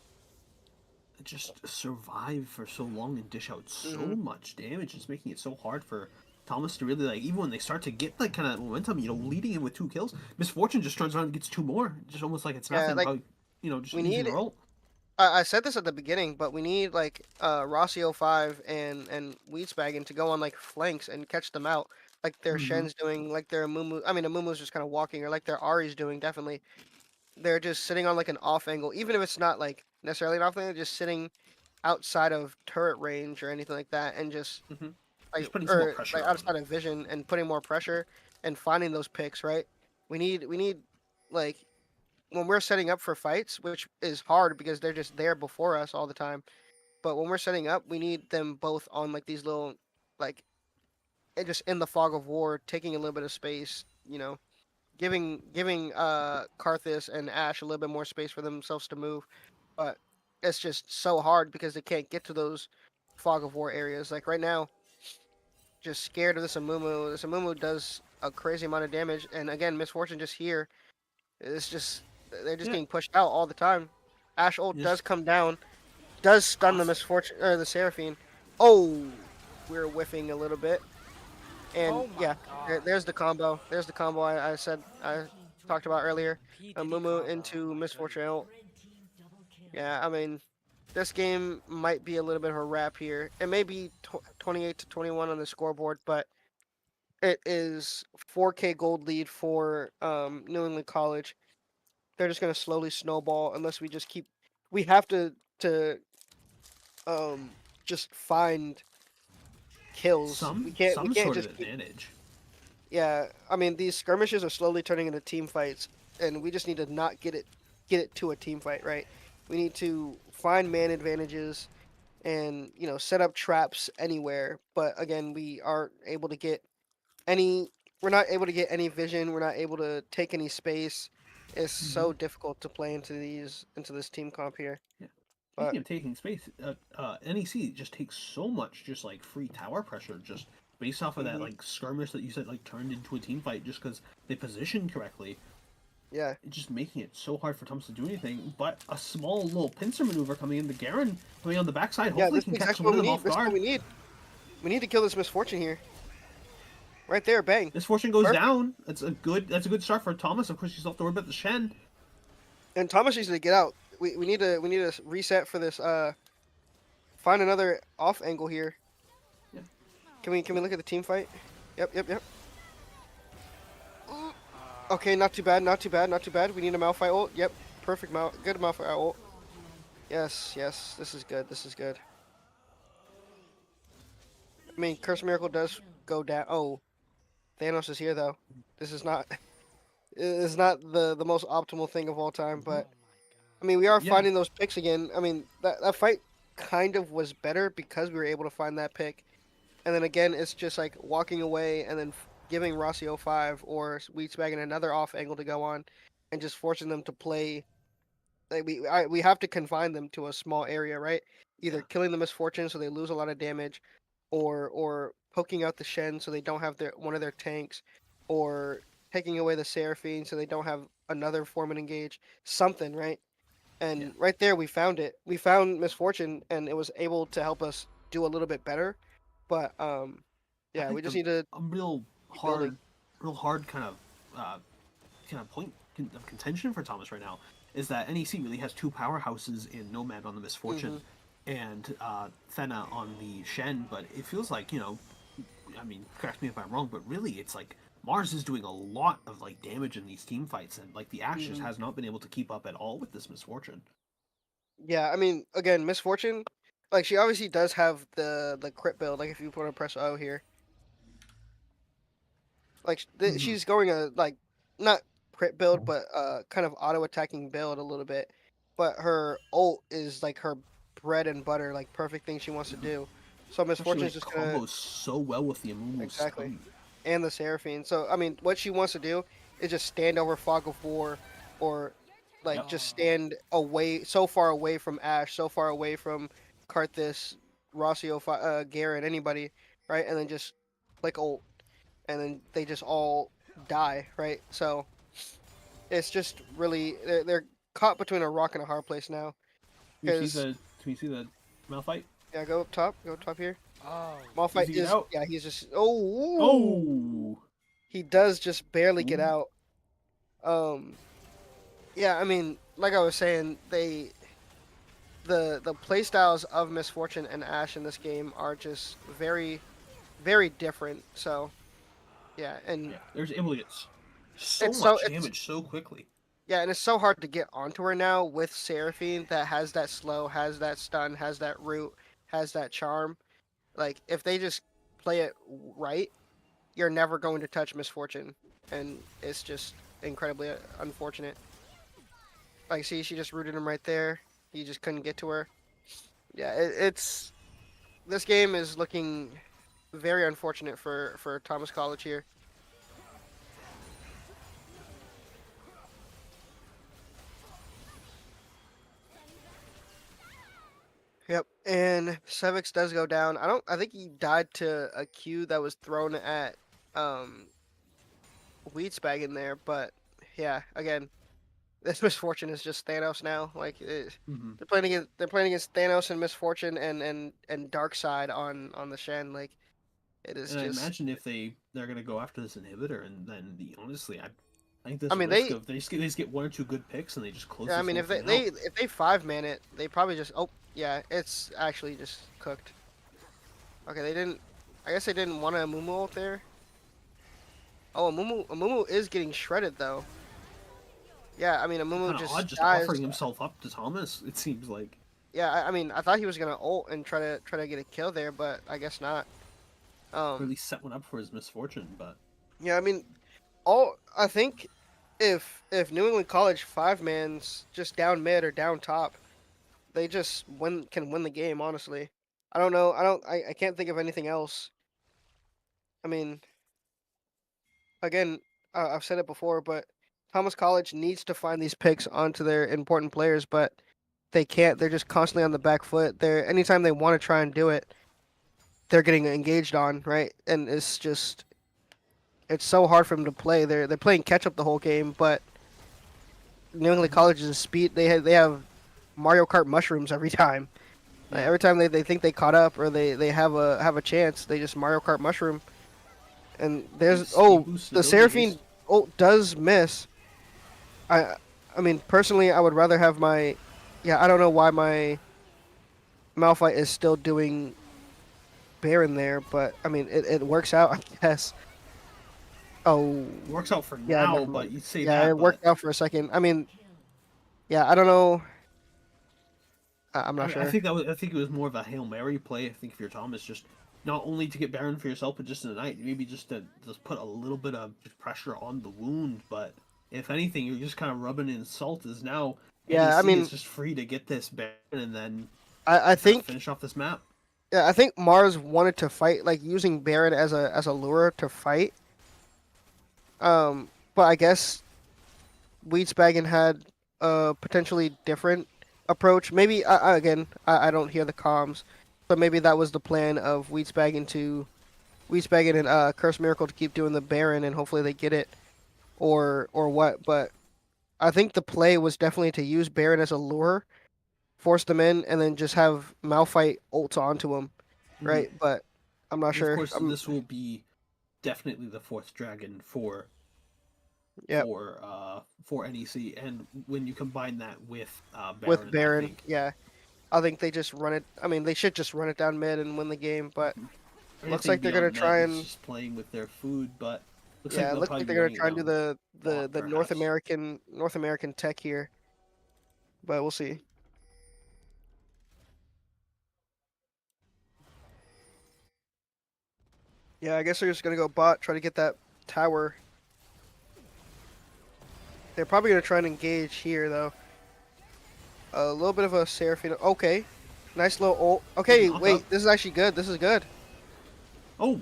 just survive for so long and dish out so Hmm. much damage. It's making it so hard for Thomas to really like. Even when they start to get like kind of momentum, leading in with 2 kills, Misfortune just turns around and gets 2 more, just almost like it's Yeah, nothing. like By just we using need. her ult. I said this at the beginning, but we need like Rossio 5 and Weedsbaggin to go on like flanks and catch them out, like their Mm-hmm. Shen's doing, like their Amumu. I mean, Amumu's just kind of walking, or like their Ari's doing. Definitely, they're just sitting on like an off angle, even if it's not like necessarily an off angle, just sitting outside of turret range or anything like that, and just Mm-hmm. like Just putting some more or like pressure on. outside of vision and putting more pressure and finding those picks. Right? We need like when we're setting up for fights, which is hard because they're just there before us all the time. But when we're setting up, we need them both on like these little, like, just in the fog of war, taking a little bit of space. Giving Karthus and Ash a little bit more space for themselves to move. But it's just so hard because they can't get to those fog of war areas. Like right now, just scared of this Amumu. This Amumu does a crazy amount of damage, and again, Misfortune just here. It's just they're just Yeah, getting pushed out all the time. Ash ult does just come down, does stun the cost. Misfortune or the Seraphine. Oh, we're whiffing a little bit, and Oh my yeah, God! there's the combo. There's the combo I said I talked about earlier. P A Diddy Mumu combo. Oh into my Misfortune goodness. ult. Yeah, I mean, this game might be a little bit of a wrap here. It may be 28-21 on the scoreboard, but it is 4K gold lead for New England College. They're just gonna slowly snowball unless we just keep. We have to um just find kills. We can't we Some can't sort of just keep. advantage. Yeah, I mean these skirmishes are slowly turning into team fights, and we just need to not get it to a team fight, right? We need to find man advantages and set up traps anywhere. But again, we aren't able to get any. We're not able to get any vision. We're not able to take any space. It's Mm-hmm. so difficult to play into this team comp here. Yeah. But Speaking of taking space, NEC just takes so much just like free tower pressure just based off of that mhm. like skirmish that you said like turned into a team fight just because they positioned correctly. Yeah. just making it so hard for Thomas to do anything. But a small little pincer maneuver coming in, the Garen coming on the backside, Yeah, hopefully this can is catch exactly one what of we them need. off This is what guard. we need. We need to kill this misfortune here. Right there, bang. Misfortune goes Perfect. down. That's a good start for Thomas. Of course, he's not to worry about the Shen. And Thomas needs to get out. We need to reset for this. Find another off angle here. Yeah. Can we look at the team fight? Yep, yep, yep. Uh, Okay, not too bad, not too bad, not too bad. We need a Malphite ult. Yep, perfect good Malphite ult. Yes, yes, this is good. This is good. I mean, Curse Miracle does go down. Oh, Thanos is here though. This is not. It's not the most optimal thing of all time, Mhm. but oh my I mean, we are god. Yeah, finding those picks again. I mean, that fight kind of was better because we were able to find that pick. And then again, it's just like walking away and then giving Rossio 5 or Wheats bagging another off angle to go on and just forcing them to play. Like we have to confine them to a small area, right? Either yeah, killing the misfortune so they lose a lot of damage, or poking out the Shen so they don't have their one of their tanks, or taking away the Seraphine so they don't have another Foreman engage. Something, right? yeah. And right there we found it. We found misfortune, and it was able to help us do a little bit better. But I yeah, we think just the need to a real keep building. hard kind of point of contention for Thomas right now is that NEC really has two powerhouses in Nomad on the Hmm. Misfortune and Thena on the Shen, but it feels like, I mean, correct me if I'm wrong, but really it's like Mars is doing a lot of like damage in these team fights, and like the Ashe just Hmm. has not been able to keep up at all with this Misfortune. Yeah, I mean, again, misfortune. Like she obviously does have the crit build. Like if you want to press O here, like Hmm. she's going a like not crit build, but kind of auto attacking build a little bit. But her ult is like her bread and butter, like perfect thing she wants to do. So Especially when misfortune's it just gonna combos so well with the Amumu exactly. stun. And the Seraphine. So I mean, what she wants to do is just stand over Fog of War, or like Yep. just Oh. stand away, so far away from Ash, so far away from Karthus, Rossio, Garen, anybody, right? And then just click ult, and then they just all die, right? So it's just really they're caught between a rock and a hard place now. Can you see Because the can you see the Malphite? yeah, go up top here. Oh. Malphite Easy get is out. yeah, he's just oh, Oh. he does just barely get Ooh. out. Um, Yeah, I mean, like I was saying, the play styles of Misfortune and Ash in this game are just very very different. So yeah, and Yeah, there's able to get so it's so much it's damage so quickly. yeah, and it's so hard to get onto her now with Seraphine that has that slow, has that stun, has that root, has that charm. Like if they just play it right, you're never going to touch Misfortune, and it's just incredibly unfortunate. Like see, she just rooted him right there. He just couldn't get to her. Yeah, it's this game is looking very unfortunate for Thomas College here. Yep, and Sevix does go down. I don't. I think he died to a Q that was thrown at um Wheatsbag in there. But yeah, again, this misfortune is just Thanos now. Like Hmm. they're playing against Thanos and misfortune and Dark Side on the Shen. Like it is And I just. imagine if they're gonna go after this inhibitor, and then honestly, I think I there's a mean risk they. of they just get one or two good picks and they just close Yeah, I this mean whole if they, thing they out. if they 5-man it, they probably just. Oh yeah, it's actually just cooked. Okay, they didn't. I guess they didn't want a Mumu ult there. Oh, Mumu is getting shredded though. Yeah, I mean Mumu Kind of odd, just just dies. offering himself up to Thomas. It seems like. Yeah, I mean I thought he was gonna ult and try to get a kill there, but I guess not. Or at Um, least set one up for his misfortune, but yeah, I mean all I think if New England College 5-man's just down mid or down top, they just can win the game. Honestly, I don't know. I can't think of anything else. I mean, again, I've said it before, but Thomas College needs to find these picks onto their important players, but they can't. They're just constantly on the back foot. They're anytime they want to try and do it, they're getting engaged on, right? And it's so hard for them to play. They're playing catch up the whole game, but New England Mhm. College's speed. They have Mario Kart mushrooms every time. Like, Yeah. every time they think they caught up or they have a chance, they just Mario Kart mushroom. And Big there's speed boost the ability base. Seraphine ult does miss. I I mean personally I would rather have my yeah I don't know why my Malphite is still doing Baron there, but I mean it works out I guess. Oh Works out for yeah, now, never but mind. you say Yeah, that, it but worked out for a second. I mean yeah I don't know. I'm not I sure. think I think it was more of a Hail Mary play. I think if you're Thomas, just not only to get Baron for yourself, but just in the night, maybe just to just put a little bit of pressure on the wound. But if anything, you're just kind of rubbing in salt. As now Yeah, I NEC is mean just free to get this Baron and then I kind of think finish off this map. yeah I think Mars wanted to fight like using Baron as a lure to fight. But I guess Weedsbagen had a potentially different approach. Maybe again, I don't hear the comms, but maybe that was the plan of Weedsbagen and Curse Miracle to keep doing the Baron, and hopefully they get it or what. But I think the play was definitely to use Baron as a lure, force them in, and then just have Malphite ult onto him, Hmm. right? But I'm not And of sure. course, this will be definitely the fourth dragon Yeah, for NEC, and when you combine that with with Baron, I Baron, think. yeah, I think they just run it. I mean, they should just run it down mid and win the game, but. Looks Anything like they're gonna beyond that try is and just playing with their food, but looks like yeah, it they'll looks probably like be they're gonna running it try and do down bot, the North perhaps. American tech here, but we'll see. Yeah, I guess they're just gonna go bot, try to get that tower. They're probably gonna try and engage here though. A little bit of a Seraphine. Okay, nice little ult. Get the Okay, knock up. wait, this is actually good. This is good. Oh,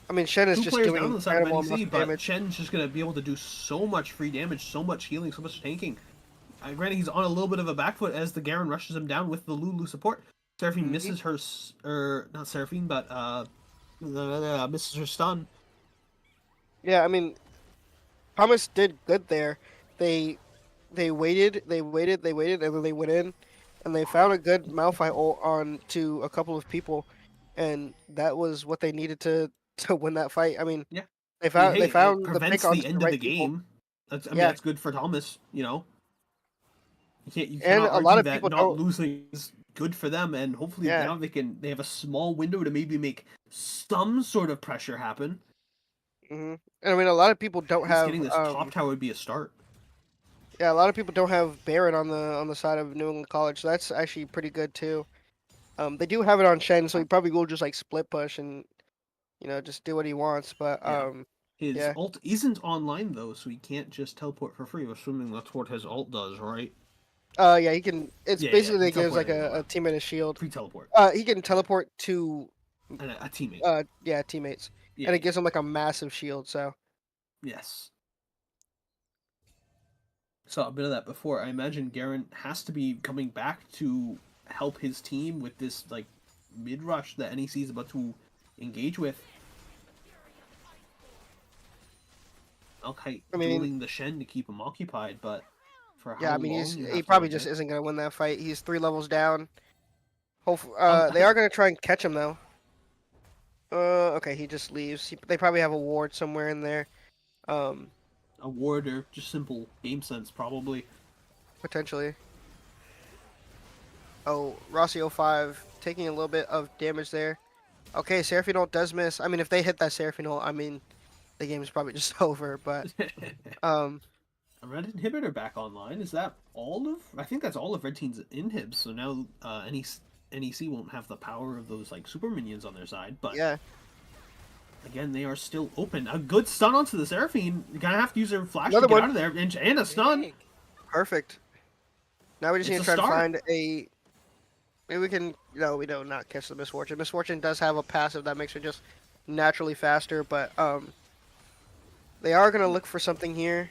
I mean, Shen is two just players down doing on the side of incredible amounts NEC, of but damage. Shen's just going to be able to do so much free damage, so much healing, so much tanking. Granted, he's on a little bit of a back foot as the Garen rushes him down with the Lulu support. Seraphine Hmm. misses her, or not Seraphine, but misses her stun. Yeah, I mean, Thomas did good there. They they waited, and then they went in, and they found a good Malphite ult on to a couple of people, and that was what they needed to to win that fight. I mean, Yeah. I mean, hey, they it found the pick prevents the onto the end of the right people. game. I mean, Yeah, that's good for Thomas. You and cannot a lot argue of that people not don't. losing is good for them, and hopefully Yeah, now they have a small window to maybe make some sort of pressure happen. and I mean, a lot of people At don't least have getting this top tower would be a start. yeah, a lot of people don't have Baron on the side of New England College, so that's actually pretty good too. They do have it on Shen, so he probably will just like split push and just do what he wants. But Yeah. His yeah. ult isn't online though, so he can't just teleport for free. I'm assuming that's what his ult does, right? Yeah, he can. It's Yeah, yeah. basically He it gives like teleported anyway. a teammate a shield. Free teleport. He can teleport to And a teammate. yeah teammates, Yeah, and it yeah. gives him like a massive shield. So Yes. Saw a bit of that before. I imagine Garen has to be coming back to help his team with this like mid rush that NEC is about to engage with. Okay, I mean, dueling the Shen to keep him occupied, but for how yeah, I mean long you he have to probably run just it? isn't gonna win that fight. He's 3 levels down. Hopefully, I they think are gonna try and catch him though. Okay, he just leaves. They probably have a ward somewhere in there. Um, a ward or just simple game sense probably. Potentially. Oh, Rossi 05 taking a little bit of damage there. Okay, Seraphine ult does miss. I mean, if they hit that Seraphine ult, I mean, the game is probably just over. But um, A red inhibitor back online. Is that all of? I think that's all of Red Team's inhibs. So now NEC won't have the power of those like super minions on their side. But yeah, again, they are still open. A good stun onto the Seraphine. You're gonna have to use their flash to another get one. out of there, and a stun. Big. Perfect. Now we just It's need to a try to start. find a. Maybe we can. No, we don't not catch the Misfortune. Misfortune does have a passive that makes her just naturally faster, but they are gonna look for something here.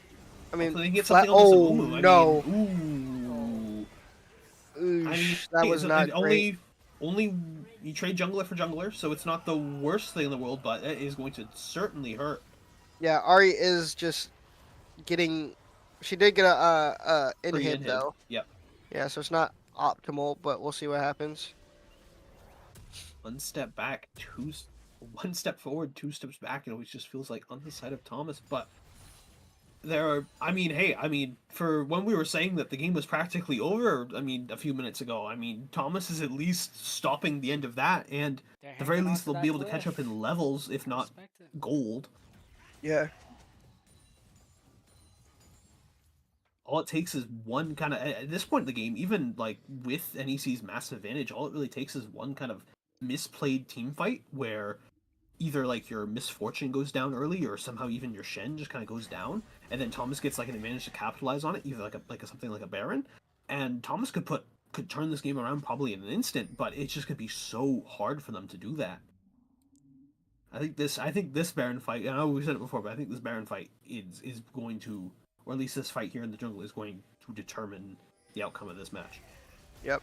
I mean, Hopefully they can get flat. something on this Oh Amumu. I no! mean, ooh. I mean, Oosh, that hey, was it not great. only you trade jungler for jungler, so it's not the worst thing in the world, but it is going to certainly hurt. Yeah, Ari is just getting She did get a Free inhib inhib. though. Yep. Yeah, so it's not optimal, but we'll see what happens. One step back, one step forward, two steps back. It always just feels like on the side of Thomas. But there are, I mean, hey, I mean, for when we were saying that the game was practically over, I mean, a few minutes ago, I mean, Thomas is at least stopping the end of that, and They're at the very hanging on least to they'll be that able to catch up cliff. in levels, if I not respect it. gold. Yeah. All it takes is one kind of, at this point in the game, even like with NEC's massive advantage, all it really takes is one kind of misplayed team fight where either like your misfortune goes down early or somehow even your Shen just kind of goes down, and then Thomas gets like an advantage to capitalize on it, either something like a Baron, and Thomas could turn this game around probably in an instant, but it's just gonna be so hard for them to do that. I think this Baron fight, I know we said it before, but I think this Baron fight is going to, or at least this fight here in the jungle is going to determine the outcome of this match. Yep.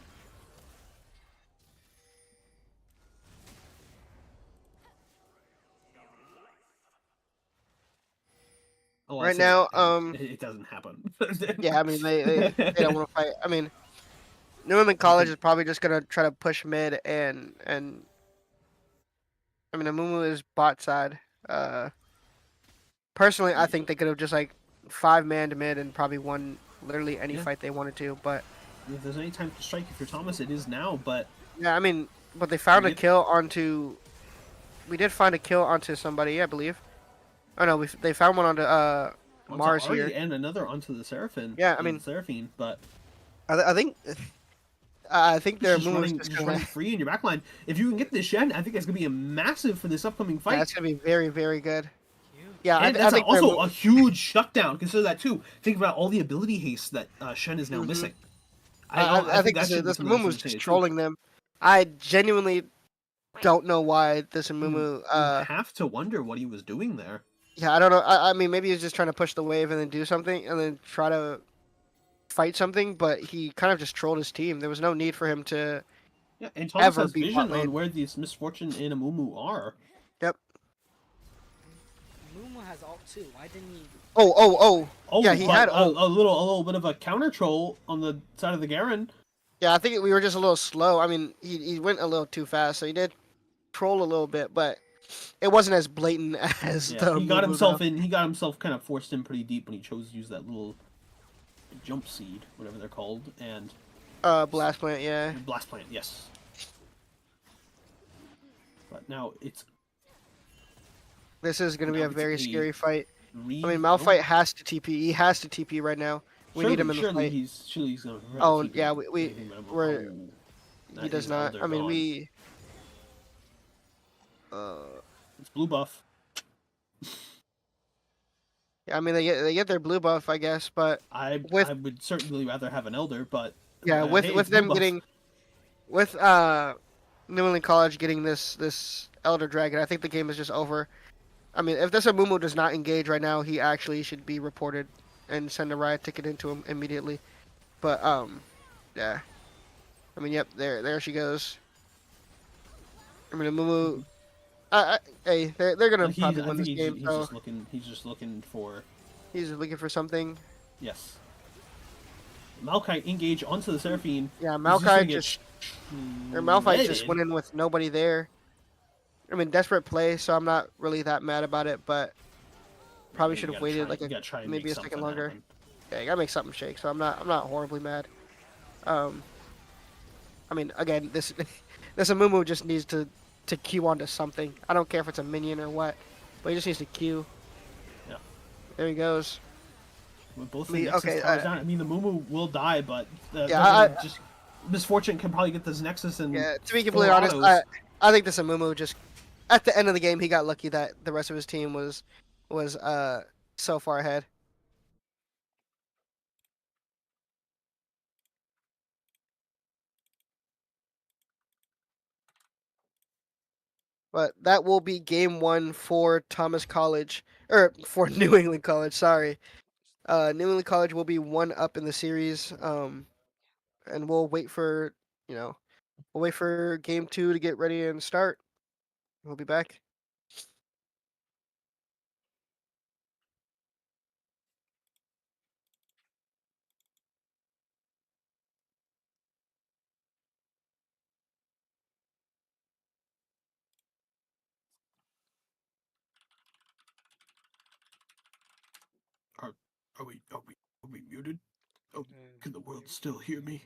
Oh, I Right say that now, it doesn't happen. yeah, I mean they don't want to fight. I mean, New England I College think is probably just gonna try to push mid and I mean Amumu is bot side. Personally, I think they could have just like 5-man to mid and probably won literally any yeah. fight they wanted to. But If there's any time to strike, if you're Thomas, it is now. But yeah, I mean, but they found we a get kill onto. We did find a kill onto somebody, I believe. Oh no, they found one onto onto Mars Ari here. and another onto the Seraphine. Yeah, I The mean, Seraphine, but I think he's their move is just just gonna. running free in your backline. If you can get this Shen, I think that's gonna be a massive for this upcoming Yeah, fight. it's gonna be very very good. Yeah, Huge. And I that's think their also move. a huge shutdown. Consider that too. Think about all the ability haste that Shen is now Hmm. missing. I I think think that should be this something that's Amumu is just understated too. trolling them. I genuinely don't know why this You Amumu. you have to wonder what he was doing there. Yeah, I don't know. I mean, maybe he's just trying to push the wave and then do something and then try to fight something. But he kind of just trolled his team. There was no need for him to Yeah, and Thomas ever has be bot vision lane. on where these misfortune and Amumu are. Yep. Mumu has ult too. Why didn't he? Oh. Yeah, Oh, he but had ult. a little bit of a counter troll on the side of the Garen. Yeah, I think we were just a little slow. I mean, he went a little too fast, so he did troll a little bit, but it wasn't as blatant as Yeah, the he got Mumu though. himself in. He got himself kind of forced in pretty deep when he chose to use that little jump seed, whatever they're called, and Blast plant. Yeah. blast plant. Yes. But now it's This is gonna be a very a scary fight. I mean, oh, Malphite has to TP. He has to TP right now. We need him in the fight. surely he's gonna Oh TP yeah, anything but we're oh, he that does is not. Elder I mean, gone. uh, It's blue buff. yeah, I mean they get their blue buff, I guess, but I with would certainly rather have an Elder, but yeah, hey, with it's blue them buff. getting with New England College getting this Elder Dragon, I think the game is just over. I mean, if this Amumu does not engage right now, he actually should be reported and send a riot ticket into him immediately. But yeah. I mean, yep, there she goes. I mean, Amumu. Hey, they're gonna probably I win think this game. So he's just looking for he's looking for something. yes. Malphite engage onto the Seraphine. Yeah, He's just gonna Malphite get just or Malphite just shredded. went in with nobody there. I mean, desperate play, so I'm not really that mad about it. But probably You should have gotta waited try, like you gotta try and maybe make a second something longer. happen. Yeah, you gotta make something shake. So I'm not horribly mad. Um, I mean, again, this this Amumu just needs to queue onto something. I don't care if it's a minion or what, but he just needs to queue. Yeah. There he goes. With both I the mean, Nexus okay, towers down, I mean the Mumu will die, but yeah, just misfortune can probably get this Nexus and yeah. To be 4 completely honest, autos. I think this Amumu just at the end of the game he got lucky that the rest of his team was so far ahead. But that will be game one for Thomas College or for New England College. Sorry, New England College will be one up in the series. And we'll wait for you know we'll wait for game two to get ready and start. We'll be back. Are we muted? Oh, can the world still hear me?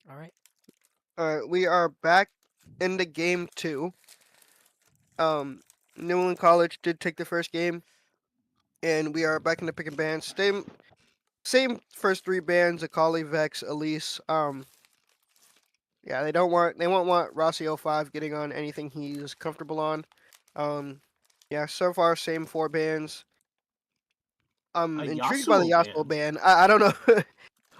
All right. We are back into game two. Um, New England College did take the first game, and we are back into picking bands. Same first three bands: Akali, Vex, Elise. Yeah, they won't want Rossi 05 getting on anything he's comfortable on. Um, yeah, so far same four bands. A I'm intrigued by the Yasuo Yasuo ban. ban. I don't know.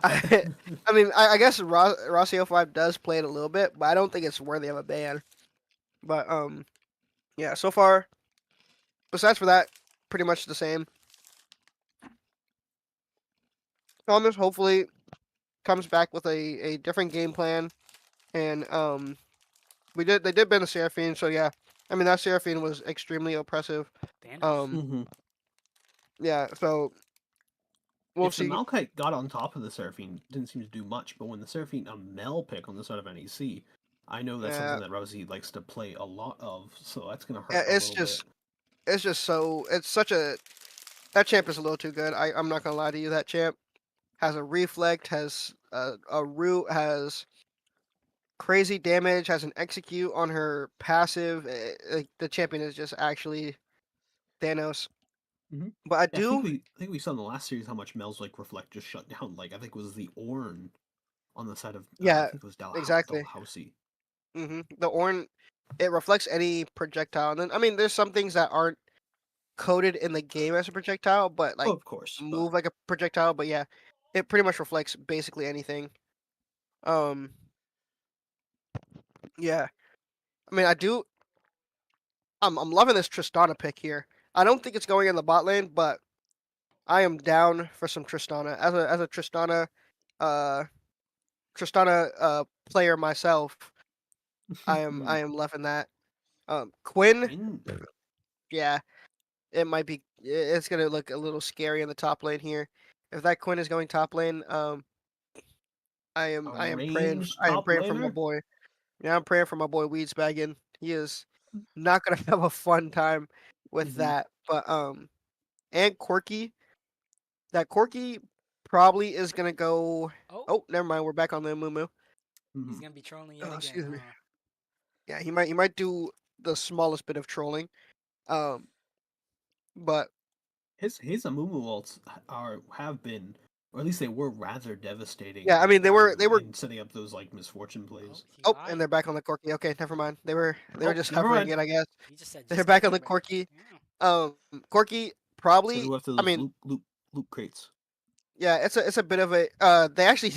I, I mean, I guess Rossi 05 does play it a little bit, but I don't think it's worthy of a ban. But yeah, so far, besides for that, pretty much the same. Thomas hopefully comes back with a different game plan, and they did ban the Seraphine, so yeah, I mean that Seraphine was extremely oppressive. Thanos. Um, hmm yeah, so we'll If the see. Malkite got on top of the Seraphine, didn't seem to do much, but when the Seraphine a Mel pick on the side of NEC, I know that's Yeah, something that Rosie likes to play a lot of, so that's gonna yeah, hurt a little bit. it's just so it's such a that champ is a little too good. I'm not gonna lie to you. That champ has a reflect, has a root, has crazy damage, has an execute on her passive. Like the champion is just actually Thanos. hmm But I Yeah, do, I think we saw in the last series how much Mel's like reflect just shut down. Like I think it was the Orn on the side of I yeah, think it was exactly. Dalhousie. The Orn, it reflects any projectile. And then I mean, there's some things that aren't coded in the game as a projectile, but Oh, like of course, but move like a projectile. But yeah, it pretty much reflects basically anything. Um, yeah. I mean, I do. I'm loving this Tristana pick here. I don't think it's going in the bot lane, but I am down for some Tristana as a uh Tristana player myself. I am loving that. Quinn, Quinn. yeah, it might be. It's gonna look a little scary in the top lane here. If that Quinn is going top lane, A I ranged am top praying for my laner? boy. Yeah, I'm praying for my boy Weedsbaggin. He is not gonna have a fun time with hmm that. But and Corky, that Corky probably is gonna go. Oh, Oh, never mind. We're back on the Mumu. he's hmm gonna be trolling yet Oh, again, excuse me. huh? Yeah, he might do the smallest bit of trolling. Um, but His Amumu ults are have been, or at least they were rather devastating yeah, I mean they were. in setting up those like misfortune Oh, plays. he Oh, and lied. they're back on the Corky. Okay, never mind. They were Oh, just never hovering mind. it, I guess. He just said They're just back on kidding, the but Corky. yeah. Corky So probably. go after I those mean, loot crates. yeah, it's a bit of a. They actually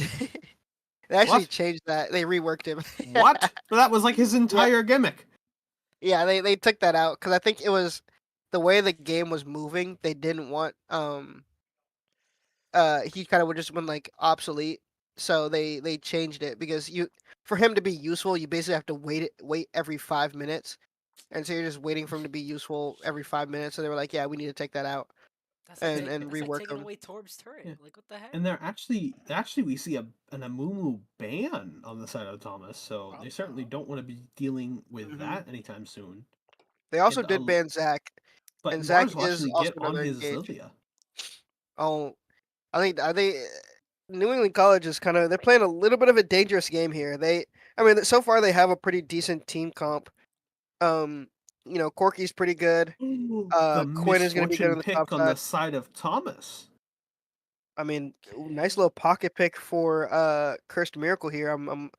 they actually What? changed that. They reworked him. What? But that was like his Yeah, entire gimmick. yeah. They took that out because I think it was the way the game was moving. They didn't want he kind of would just been like obsolete. So they changed it because you for him to be useful, you basically have to wait every 5 minutes, and so you're just waiting for him to be useful every 5 minutes. So they were like, yeah, we need to take that out and That's like rework taking him. away Torb's turret. Yeah. Like what the heck? And actually we see an Amumu ban on the side of Thomas, so Oh, they certainly don't want to be dealing with Hmm. that anytime soon. They also And did ban Zach, but and Zach Mars will is actually also get on another his engage. Lilia. Oh, I think are they New England College is kind of they're playing a little bit of a dangerous game here. I mean, so far they have a pretty decent team comp. Um, Corky's pretty good. The Quinn is going to be good misfortune on the top pick on the side. side of Thomas. I mean, ooh, nice okay. little pocket pick for Cursed Miracle here. I'm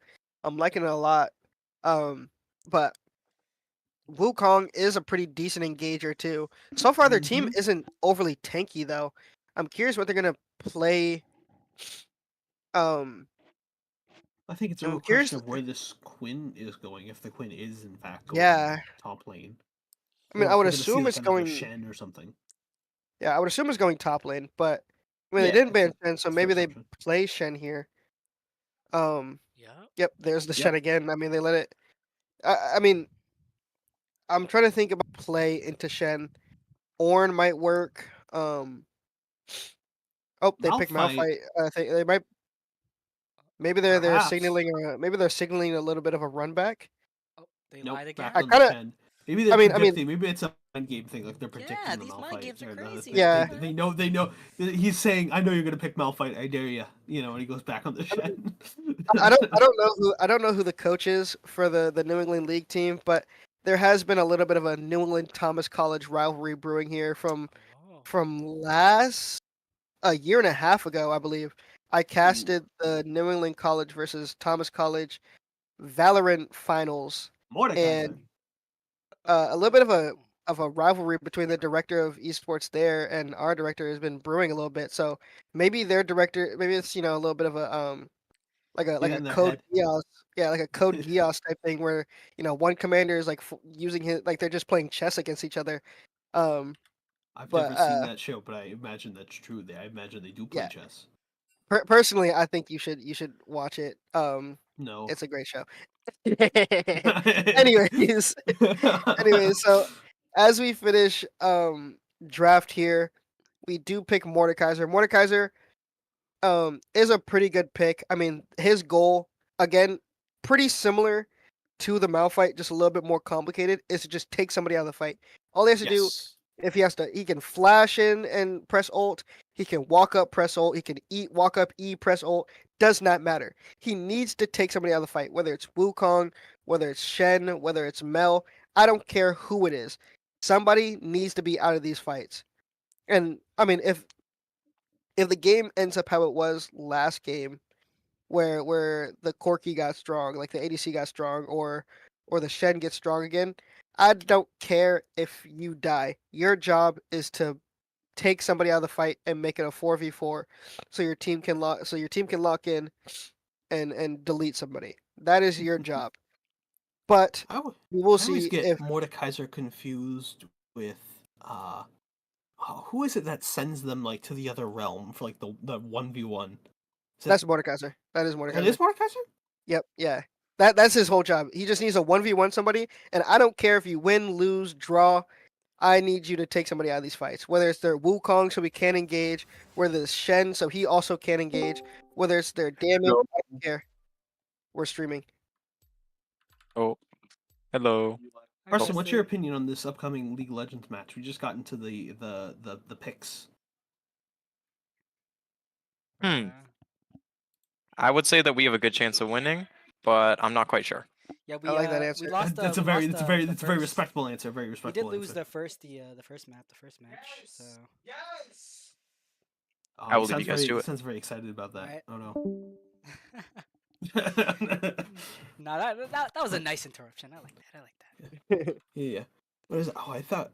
liking it a lot. Um, but Wukong is a pretty decent engager too. So far, their team hmm isn't overly tanky though. I'm curious what they're gonna play. Um, I think it's a I'm real curious. question of where this Quinn is going, if the Quinn is in fact going Yeah, top lane, I mean, or I if would we're gonna see assume like it's another going. Shen or something. Yeah, I would assume it's going top lane, but I mean, they Yeah, didn't ban Shen, so that's a fair maybe they assumption. play Shen here. Um, Yep. yep, there's the Shen Yep. again. I mean, they let it. I mean, I'm trying to think about play into Shen. Orn might work. Oh, they picked Malphite, Malphite. I think they might. Maybe they're perhaps. signaling. Maybe they're signaling a little bit of a run back. Oh, they Nope, lied back I again. on the kind of. Shen. Maybe I they're mean, I mean, predicting. Maybe it's a mind game thing, like they're Yeah, predicting the these mind Malphite. games are Or no, crazy. they, Like, they, yeah. what? they know they know. He's saying, "I know you're gonna pick Malphite. I dare you." You know, and he goes back on the I mean, shed. I don't know who the coach is for the New England League team, but there has been a little bit of a New England Thomas College rivalry brewing here Oh. from last a year and a half ago, I believe. I Ooh, casted the New England College versus Thomas College Valorant finals, Mordekaiser. and a little bit of a rivalry between the director of esports there and our director has been brewing a little bit. So maybe their director, maybe it's a little bit of a Get like a in their code head. Geass, yeah, like a code Geass type thing where one commander is like using his like they're just playing chess against each other. Um, I've but never seen that show, but I imagine that's true. I imagine they do play yeah, chess. personally, I think you should watch it. No. It's a great show. anyways, anyways, so as we finish draft here, we do pick Mordekaiser. Mordekaiser is a pretty good pick. I mean, his goal again, pretty similar to the Malphite, just a little bit more complicated, is to just take somebody out of the fight. All he has to do, Yes. if he has to, he can flash in and press ult. He can walk up, press ult. He can eat, walk up, E, press ult. Does not matter. He needs to take somebody out of the fight, whether it's Wukong, whether it's Shen, whether it's Mel. I don't care who it is. Somebody needs to be out of these fights. And I mean, if the game ends up how it was last game, where the Corki got strong, like the ADC got strong, or the Shen gets strong again, I don't care if you die. Your job is to take somebody out of the fight and make it a 4v4 so your team can lock in and delete somebody. That is your job. But I, w- we will I always see get if Mordekaiser confused with who is it that sends them like to the other realm for like the 1v1? Is it that's Mordekaiser. That is it Mordekaiser. is Mordekaiser? Yep, yeah. That's his whole job. He just needs a 1v1 somebody, and I don't care if you win, lose, draw. I need you to take somebody out of these fights. Whether it's their Wukong so we can engage, whether it's Shen so he also can engage, whether it's their damage, Hello. I don't care. We're streaming. Oh, hello. I Oh, Carson, guess what's your they. opinion on this upcoming League of Legends match? We just got into the picks. hmm. Uh, I would say that we have a good chance of winning, but I'm not quite sure. yeah, I like that we answer. lost That's we a very lost it's a very the it's a very first. respectable answer. Very We did respectable lose answer. the first map, the first match. So Oh, I will leave you guys to he it. sounds very excited about that. right. Oh no. No, that was a nice interruption. I like that. I like that. Yeah. What is it? Oh, I thought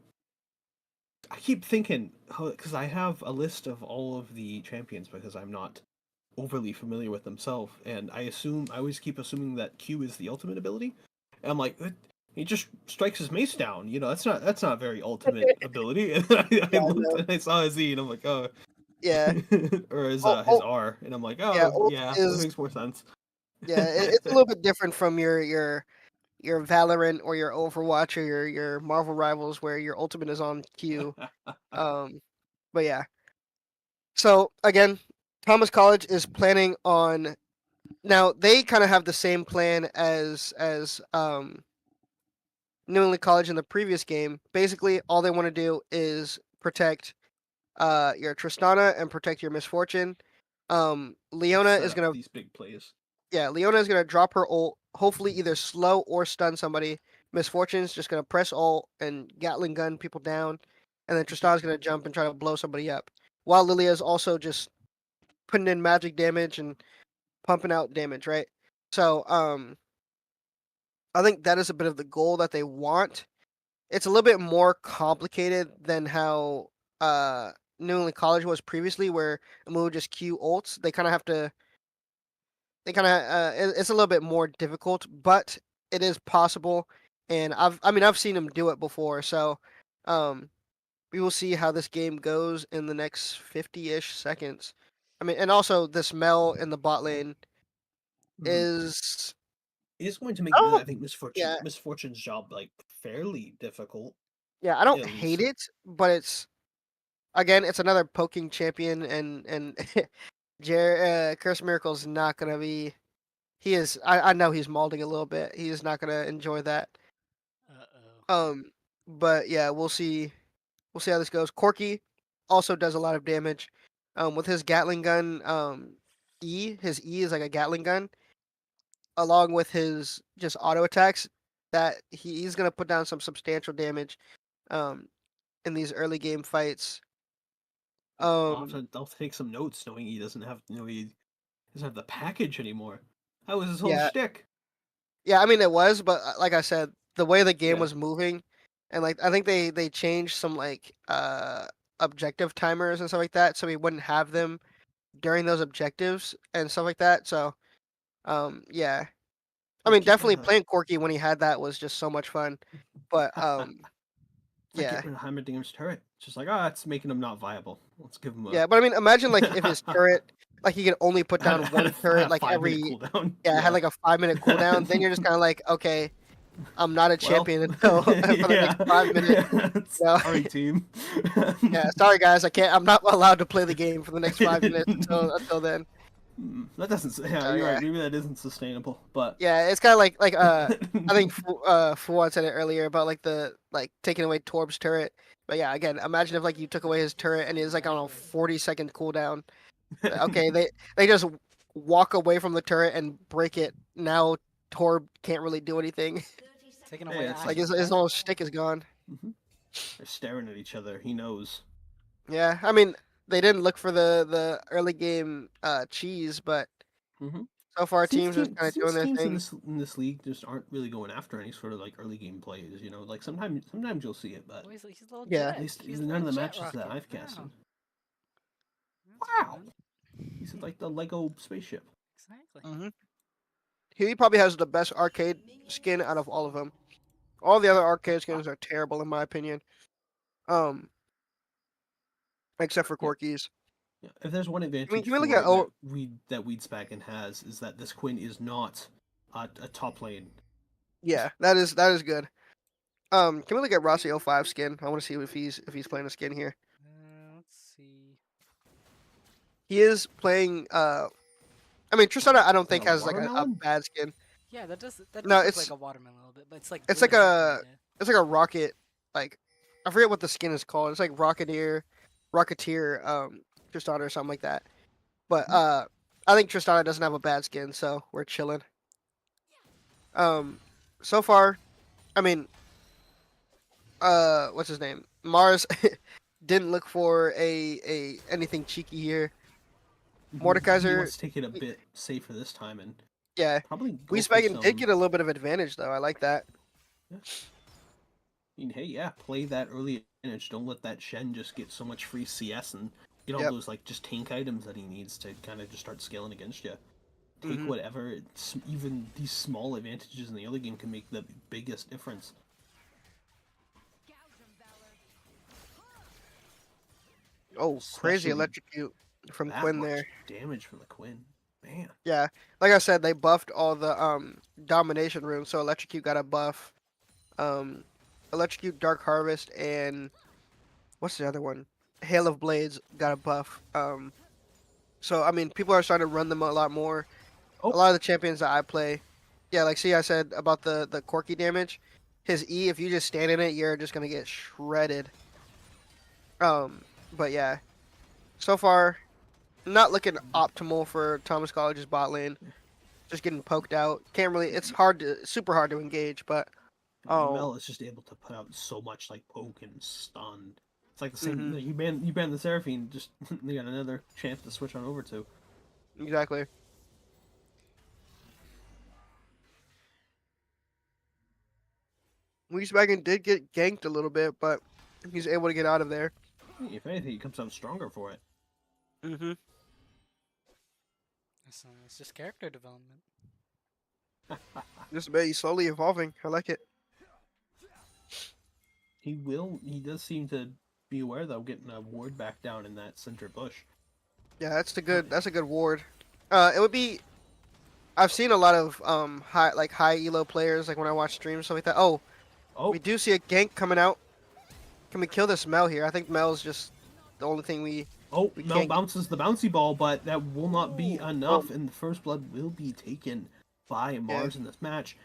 I keep thinking because I have a list of all of the champions because I'm not overly familiar with themselves, and I always keep assuming that Q is the ultimate ability. And I'm like, he just strikes his mace down. You know, that's not very ultimate ability. And then I Yeah, I looked know. and I saw his E, and I'm like, oh, Yeah. or Ult, his ult, R, and I'm like, yeah, oh ult yeah, that is makes more sense. yeah. It's a little bit different from your Valorant or your Overwatch or your Marvel rivals where your ultimate is on Q. Um, but yeah. So again, Thomas College is planning on now they kind of have the same plan as New England College in the previous game. Basically, all they want to do is protect your Tristana and protect your Misfortune. Leona Set is up gonna these big plays. yeah, Leona is gonna drop her ult, hopefully either slow or stun somebody. Misfortune's just gonna press ult and Gatling gun people down, and then Tristana's gonna jump and try to blow somebody up. While Lilia is also just putting in magic damage and pumping out damage, right? So I think that is a bit of the goal that they want. It's a little bit more complicated than how New England College was previously, where Amu just Q ults. They kind of have to. They kind of. It's a little bit more difficult, but it is possible. And I mean, I've seen him do it before. So, um, we will see how this game goes in the next 50-ish seconds. I mean, and also this Mel in the bot lane Mhm. is. It is going to make Oh, I think yeah, Misfortune's job like fairly difficult yeah. I don't at hate least. it, but it's again, it's another poking champion, and Curse Miracle's not gonna be. He is. I know he's molding a little bit. He is not gonna enjoy that. Uh oh. Um, but yeah, we'll see. We'll see how this goes. Corky also does a lot of damage. With his Gatling gun, his E is like a Gatling gun, along with his just auto attacks. That he's gonna put down some substantial damage. Um, in these early game fights. Um, I'll take some notes, knowing he doesn't have, he doesn't have the package anymore. That was his whole yeah, shtick. yeah. I mean, it was, but like I said, the way the game Yeah. was moving, and like I think they changed some like objective timers and stuff like that, so we wouldn't have them during those objectives and stuff like that. So yeah. I Like mean, get rid definitely of playing Corky when he had that was just so much fun. But like get yeah. rid of Heimerdinger's turret. It's just like, it's making him not viable. Let's give him a Yeah, but I mean, imagine like if his turret, like he could only put down had one turret a like 5 minute every, cooldown. yeah, it had Yeah. like a 5 minute cooldown. Then you're just kind of like, okay, I'm not a Well, champion until for the next 5 minutes. You know? Sorry, team. Yeah, sorry guys, I can't. I'm not allowed to play the game for the next 5 minutes until then. That doesn't. Yeah, So you're yeah, right. Maybe that isn't sustainable, but yeah, it's kind of like I think Fuad said it earlier about like the like taking away Torb's turret. But yeah, again, imagine if like you took away his turret and it's like on a 40-second cooldown. Okay, they just walk away from the turret and break it. Now Torb can't really do anything. Taking Yeah, away it's Like Ash's his turret? whole shtick is gone. Mhm. They're staring at each other. He knows. Yeah, I mean they didn't look for the early game cheese, but Mm-hmm. so far teams are kind of doing Since their teams thing. in this league just aren't really going after any sort of like early game plays. Like sometimes you'll see it, but Oh, he's a little Yeah. jet. at least He's none a of the jet matches that rocket. I've casted. Wow. That's Wow, fun. he's like the Lego spaceship. Exactly. Hmm. He probably has the best arcade skin out of all of them. All the other arcade skins are terrible in my opinion. Um, except for Yeah, Corky's. yeah. If there's one I mean, advantage can we look at for that Weedspacken has is that this Quinn is not a top lane. yeah, that is good. Can we look at Rossi 05 skin? I want to see if he's playing a skin here. Let's see. He is playing. I mean, Tristana I don't Like think a has like a watermelon. bad skin. Yeah, that does No, look it's like a watermelon a little bit, but it's like it's blue, like a kinda. it's like a rocket. Like I forget what the skin is called. It's like Rocketeer, Tristana or something like that. But Mhm. I think Tristana doesn't have a bad skin, so we're chilling. So far, I mean, what's his name? Mars didn't look for a anything cheeky here. He Mordekaiser, wants to take it a bit safer this time and yeah, probably go for Wiesbaden did some. get a little bit of advantage though. I like that. Yeah. I mean, hey, yeah, play that early advantage. Don't let that Shen just get so much free CS and get all Yep. those like just tank items that he needs to kind of just start scaling against you. Take Mhm. whatever. Even these small advantages in the early game can make the biggest difference. Oh, crazy Especially electrocute from that Quinn much there. damage from the Quinn. Man. Yeah, like I said, they buffed all the domination runes, so electrocute got a buff. Um, electrocute, Dark Harvest, and what's the other one? Hail of Blades got a buff. So I mean, people are starting to run them a lot more. Oh. A lot of the champions that I play, yeah, like see, I said about the Corky damage. His E, if you just stand in it, you're just gonna get shredded. But yeah, so far, not looking optimal for Thomas College's bot lane. Just getting poked out. Can't really. It's super hard to engage. But Mel is just able to put out so much like poke and stun. It's like the same. Mhm. You ban the Seraphine, just they got another chance to switch on over to. exactly. Wiesbaden did get ganked a little bit, but he's able to get out of there. If anything, he comes out stronger for it. Mm-hmm. It's just character development. Just a bit. He's slowly evolving. I like it. He will. He does seem to be aware though, getting a ward back down in that center bush. Yeah, That's a good ward. It would be. I've seen a lot of high elo players like when I watch streams stuff like that. Oh, Oh, we do see a gank coming out. Can we kill this Mel here? I think Mel's just the only thing we oh! we Mel can't. bounces the bouncy ball, but that will not be Ooh. enough, and the first blood will be taken by Yeah. Mars in this match.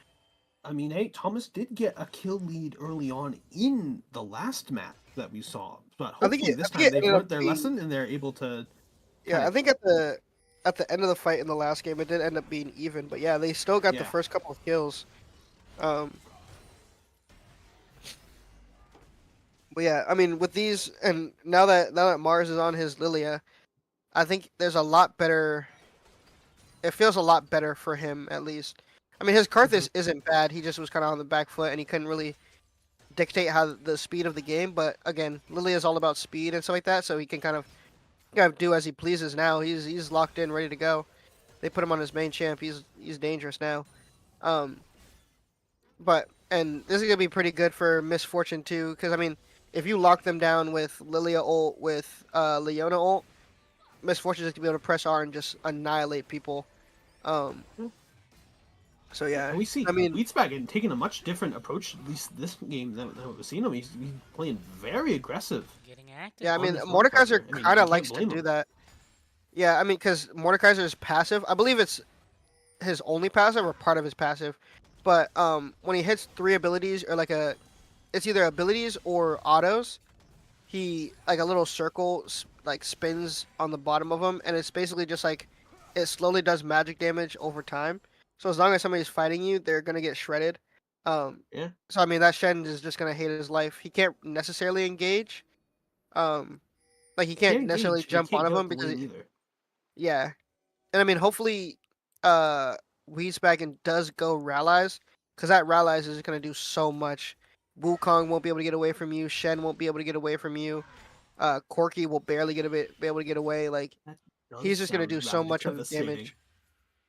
I mean, hey, Thomas did get a kill lead early on in the last map that we saw, but I think hopefully this I think time it they've ended up learned their being lesson and they're able to kind yeah. I of think at the end of the fight in the last game, it did end up being even. But yeah, they still got the yeah. first couple of kills. Um, but yeah, I mean with these and now that Mars is on his Lilia, I think there's a lot better. It feels a lot better for him at least. I mean his Mhm. Karthus isn't bad. He just was kind of on the back foot and he couldn't really dictate how the speed of the game. But again, Lilia is all about speed and stuff like that, so he can kind of do as he pleases now. He's locked in, ready to go. They put him on his main champ. He's dangerous now. Um, but and this is gonna be pretty good for Misfortune too, because I mean, if you lock them down with Lilia ult with Leona ult, Misfortune is gonna be able to press R and just annihilate people. Um, so yeah, And we see I mean, Leadsback taking a much different approach, at least this game, than we've seen him. He's playing very aggressive Getting active. yeah, I on mean, this Mordekaiser Northwestern. I mean, kind you of can't likes to blame do him. that. Yeah, I mean, because Mordekaiser's passive, I believe it's his only passive or part of his passive, but when he hits three abilities or it's either abilities or autos. He like a little circle like spins on the bottom of him, and it's basically just like it slowly does magic damage over time. So as long as somebody's fighting you, they're gonna get shredded. Um, Yeah, so I mean that Shen is just gonna hate his life. He can't necessarily engage. Um, like he can't can't necessarily engage, but he jump can't on get him out the because lane either. yeah, and I mean hopefully uh Weezbaggin does go Rallies because that Rallies is gonna do so much. Wukong won't be able to get away from you. Shen won't be able to get away from you. Corky will barely be able to get away. Like That does he's just gonna sound do so rather much of devastating. damage.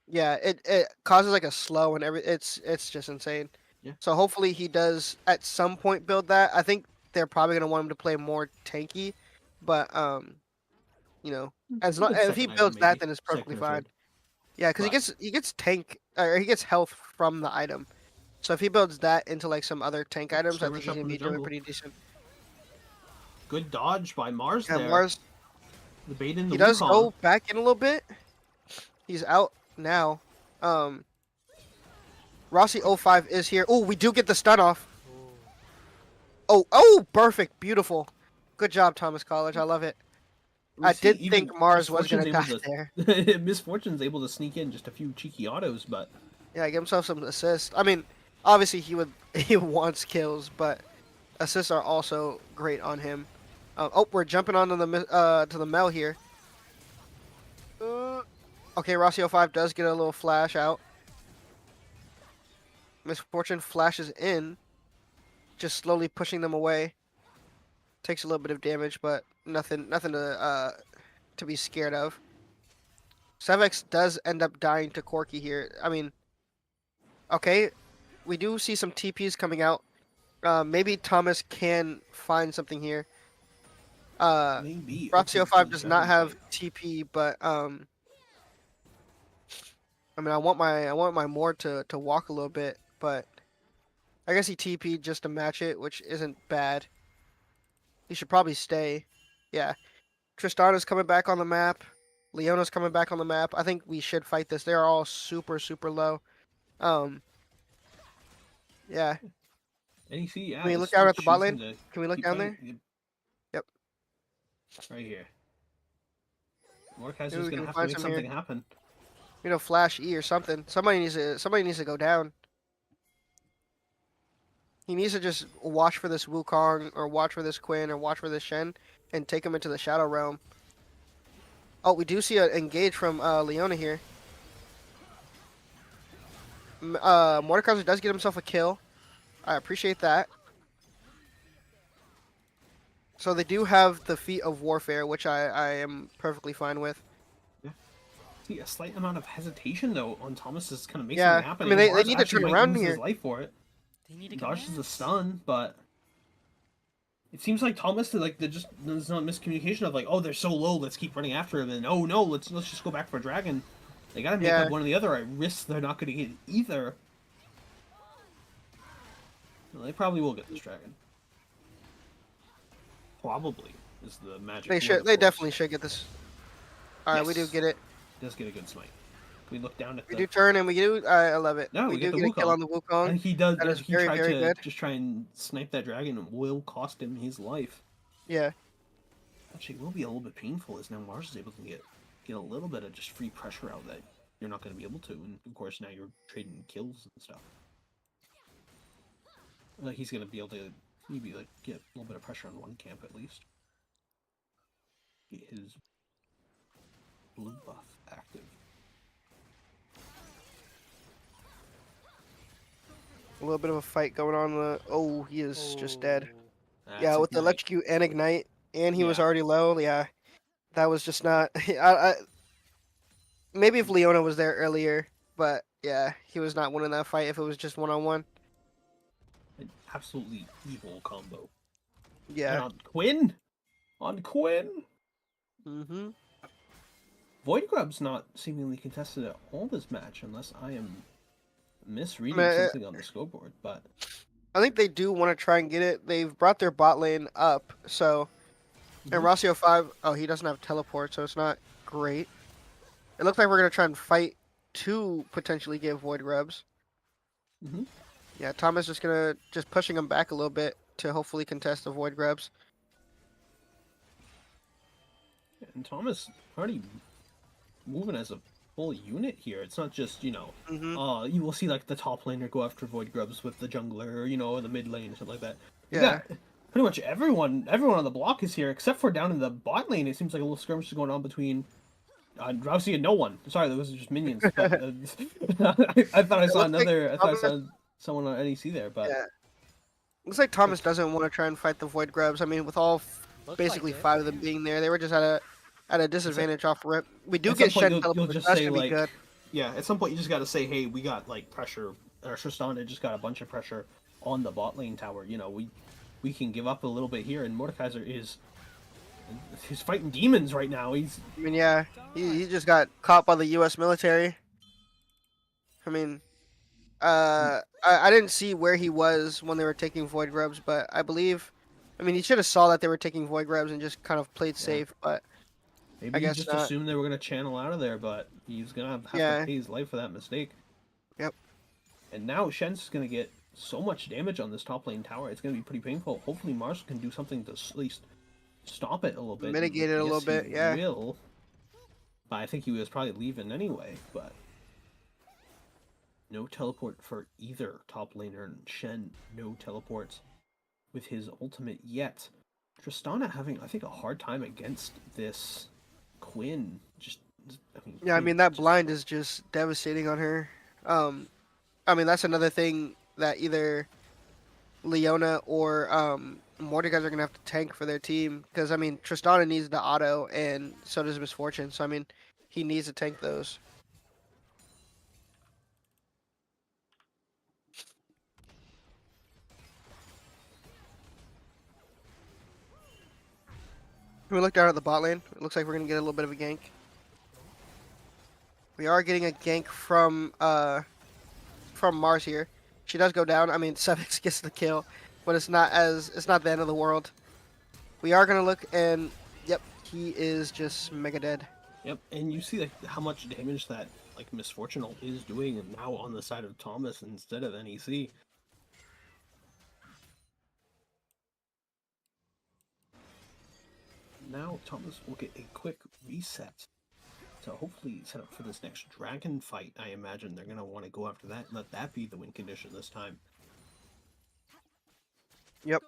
Yeah, it causes like a slow and it's just insane. Yeah, So hopefully he does at some point build that. I think they're probably gonna want him to play more tanky, but you know, it's a good if he second item builds that, maybe, then it's perfectly second or fine. third. Yeah, because But he gets tank or he gets health from the item. So if he builds that into like some other tank items, I think skirmish he's up gonna in the be doing jungle. pretty decent. Good dodge by Mars Yeah, there. Mars The bait into he does Wukong. go back in a little bit. He's out now. Um, Rossi 05 is here. Oh, we do get the stun off. Ooh. Oh, perfect, beautiful. Good job, Thomas College. I love it. We I see did think even Mars was Misfortune's gonna able die there. to Misfortune's able to sneak in just a few cheeky autos, but Yeah, give himself some assists. I mean, obviously he wants kills, but assists are also great on him. Oh, we're jumping onto to the Mel here. Uh, okay, Rossi 05 does get a little flash out. Misfortune flashes in, just slowly pushing them away. Takes a little bit of damage, but nothing to be scared of. Sevex does end up dying to Corky here. I mean, okay, we do see some TPs coming out. Maybe Thomas can find something here. maybe Roxio hopefully before 5 this does not dragon have fight. TP, but I mean, I want my Mord to walk a little bit, but I guess he TP'd just to match it, which isn't bad. He should probably stay. Yeah, Tristana's coming back on the map. Leona's coming back on the map. I think we should fight this. They're all super low. Um, yeah. NEC, Can yeah, we is look down still at the bot choosing lane? to Can we look keep down fighting. there? Yep. Right here. Maybe Mordekaiser's we gonna can have to find make some something here. happen. Flash E or something. Somebody needs to go down. He needs to just watch for this Wukong or watch for this Quinn or watch for this Shen and take him into the Shadow Realm. Oh, we do see an engage from Leona here. Mordekaiser does get himself a kill. I appreciate that. So they do have the feat of warfare, which I am perfectly fine with. Yeah. See a slight amount of hesitation though on Thomas is kind of make something Yeah, I happen. mean And they Mars need to actually turn might around lose his here. life for it. They need to Dodges the commence. stun, but it seems like Thomas there's not miscommunication of like, oh, they're so low, let's keep running after him, and oh no, let's just go back for a dragon. They gotta make Yeah, up one or the other. I risk they're not gonna get either. Well, they probably will get this dragon. Probably is the magic they word, should. of They course. definitely should get this. All right, we do Yes, get it. does get a good smite. We look down at We the. do turn and we do. I love it. No, We we get do the get a kill Wukong. on the Wukong. And he does. That is He very, tried very to good. just try and snipe that dragon, and will cost him his life. Yeah. Actually, it will be a little bit painful as now Mars is able to get a little bit of just free pressure out that you're not going to be able to, and of course now you're trading kills and stuff. Like he's going to be able to maybe like get a little bit of pressure on one camp at least. Get his blue buff active. A little bit of a fight going on. Oh, he is just dead. Oh. Yeah, That's with the Ignite. electrocute and ignite, and he was Yeah. already low. Yeah, that was just not. I maybe if Leona was there earlier, but yeah, he was not winning that fight if it was just 1-on-1. An absolutely evil combo. And Yeah. on Quinn? On Quinn? Mm-hmm. Void Grub's not seemingly contested at all this match, unless I am misreading I mean, something on the scoreboard, but... I think they do want to try and get it. They've brought their bot lane up, so. And Mhm. Rossio 5, oh, he doesn't have teleport, so it's not great. It looks like we're going to try and fight to potentially get Void Grubs. Mhm. Yeah, Thomas just going to, just pushing him back a little bit to hopefully contest the Void Grubs. And Thomas already moving as a full unit here. It's not just, you will see like the top laner go after Void Grubs with the jungler, or the mid lane or something like that. Yeah. Pretty much everyone on the block is here, except for down in the bot lane. It seems like a little skirmish is going on between Rousey and no one. Sorry, those are just minions. But I thought I saw another. I thought I saw someone on NEC there, but Yeah. Looks like Thomas doesn't want to try and fight the Void Grubs. I mean, with all basically like it. 5 of them being there, they were just at a disadvantage off rip. We do at get some point Shen you'll teleport. just That's say gonna be like, good. yeah. At some point you just got to say, hey, we got like pressure. Or Tristana just got a bunch of pressure on the bot lane tower. We can give up a little bit here, and Mordekaiser he's fighting demons right now. I mean, yeah, he just got caught by the U.S. military. I mean, I didn't see where he was when they were taking Void Grubs, but I mean, he should have saw that they were taking Void Grubs and just kind of played safe, but Maybe he guess just not. assumed they were gonna channel out of there, but he's gonna have Yeah. to pay his life for that mistake. Yep. And now Shen's gonna get so much damage on this top lane tower. It's gonna be pretty painful. Hopefully Mars can do something to at least stop it a little bit. Mitigate it a little bit, yeah. Will. But I think he was probably leaving anyway. But no teleport for either top laner, and Shen no teleports with his ultimate yet. Tristana having, I think, a hard time against this Quinn. Yeah, I mean, that blind is just devastating on her. I mean, that's another thing that either Leona or Mordecai are gonna have to tank for their team, because I mean, Tristana needs the auto, and so does Misfortune. So I mean, he needs to tank those. When we look down at the bot lane, it looks like we're gonna get a little bit of a gank. We are getting a gank from Mars here. She does go down. I mean, Sevix gets the kill, but it's not the end of the world. We are gonna look, and yep, he is just mega dead. Yep, and you see like how much damage that like Misfortunal is doing, and now on the side of Thomas instead of NEC. Now Thomas will get a quick reset to hopefully set up for this next dragon fight. I imagine they're gonna want to go after that and let that be the win condition this time. Yep.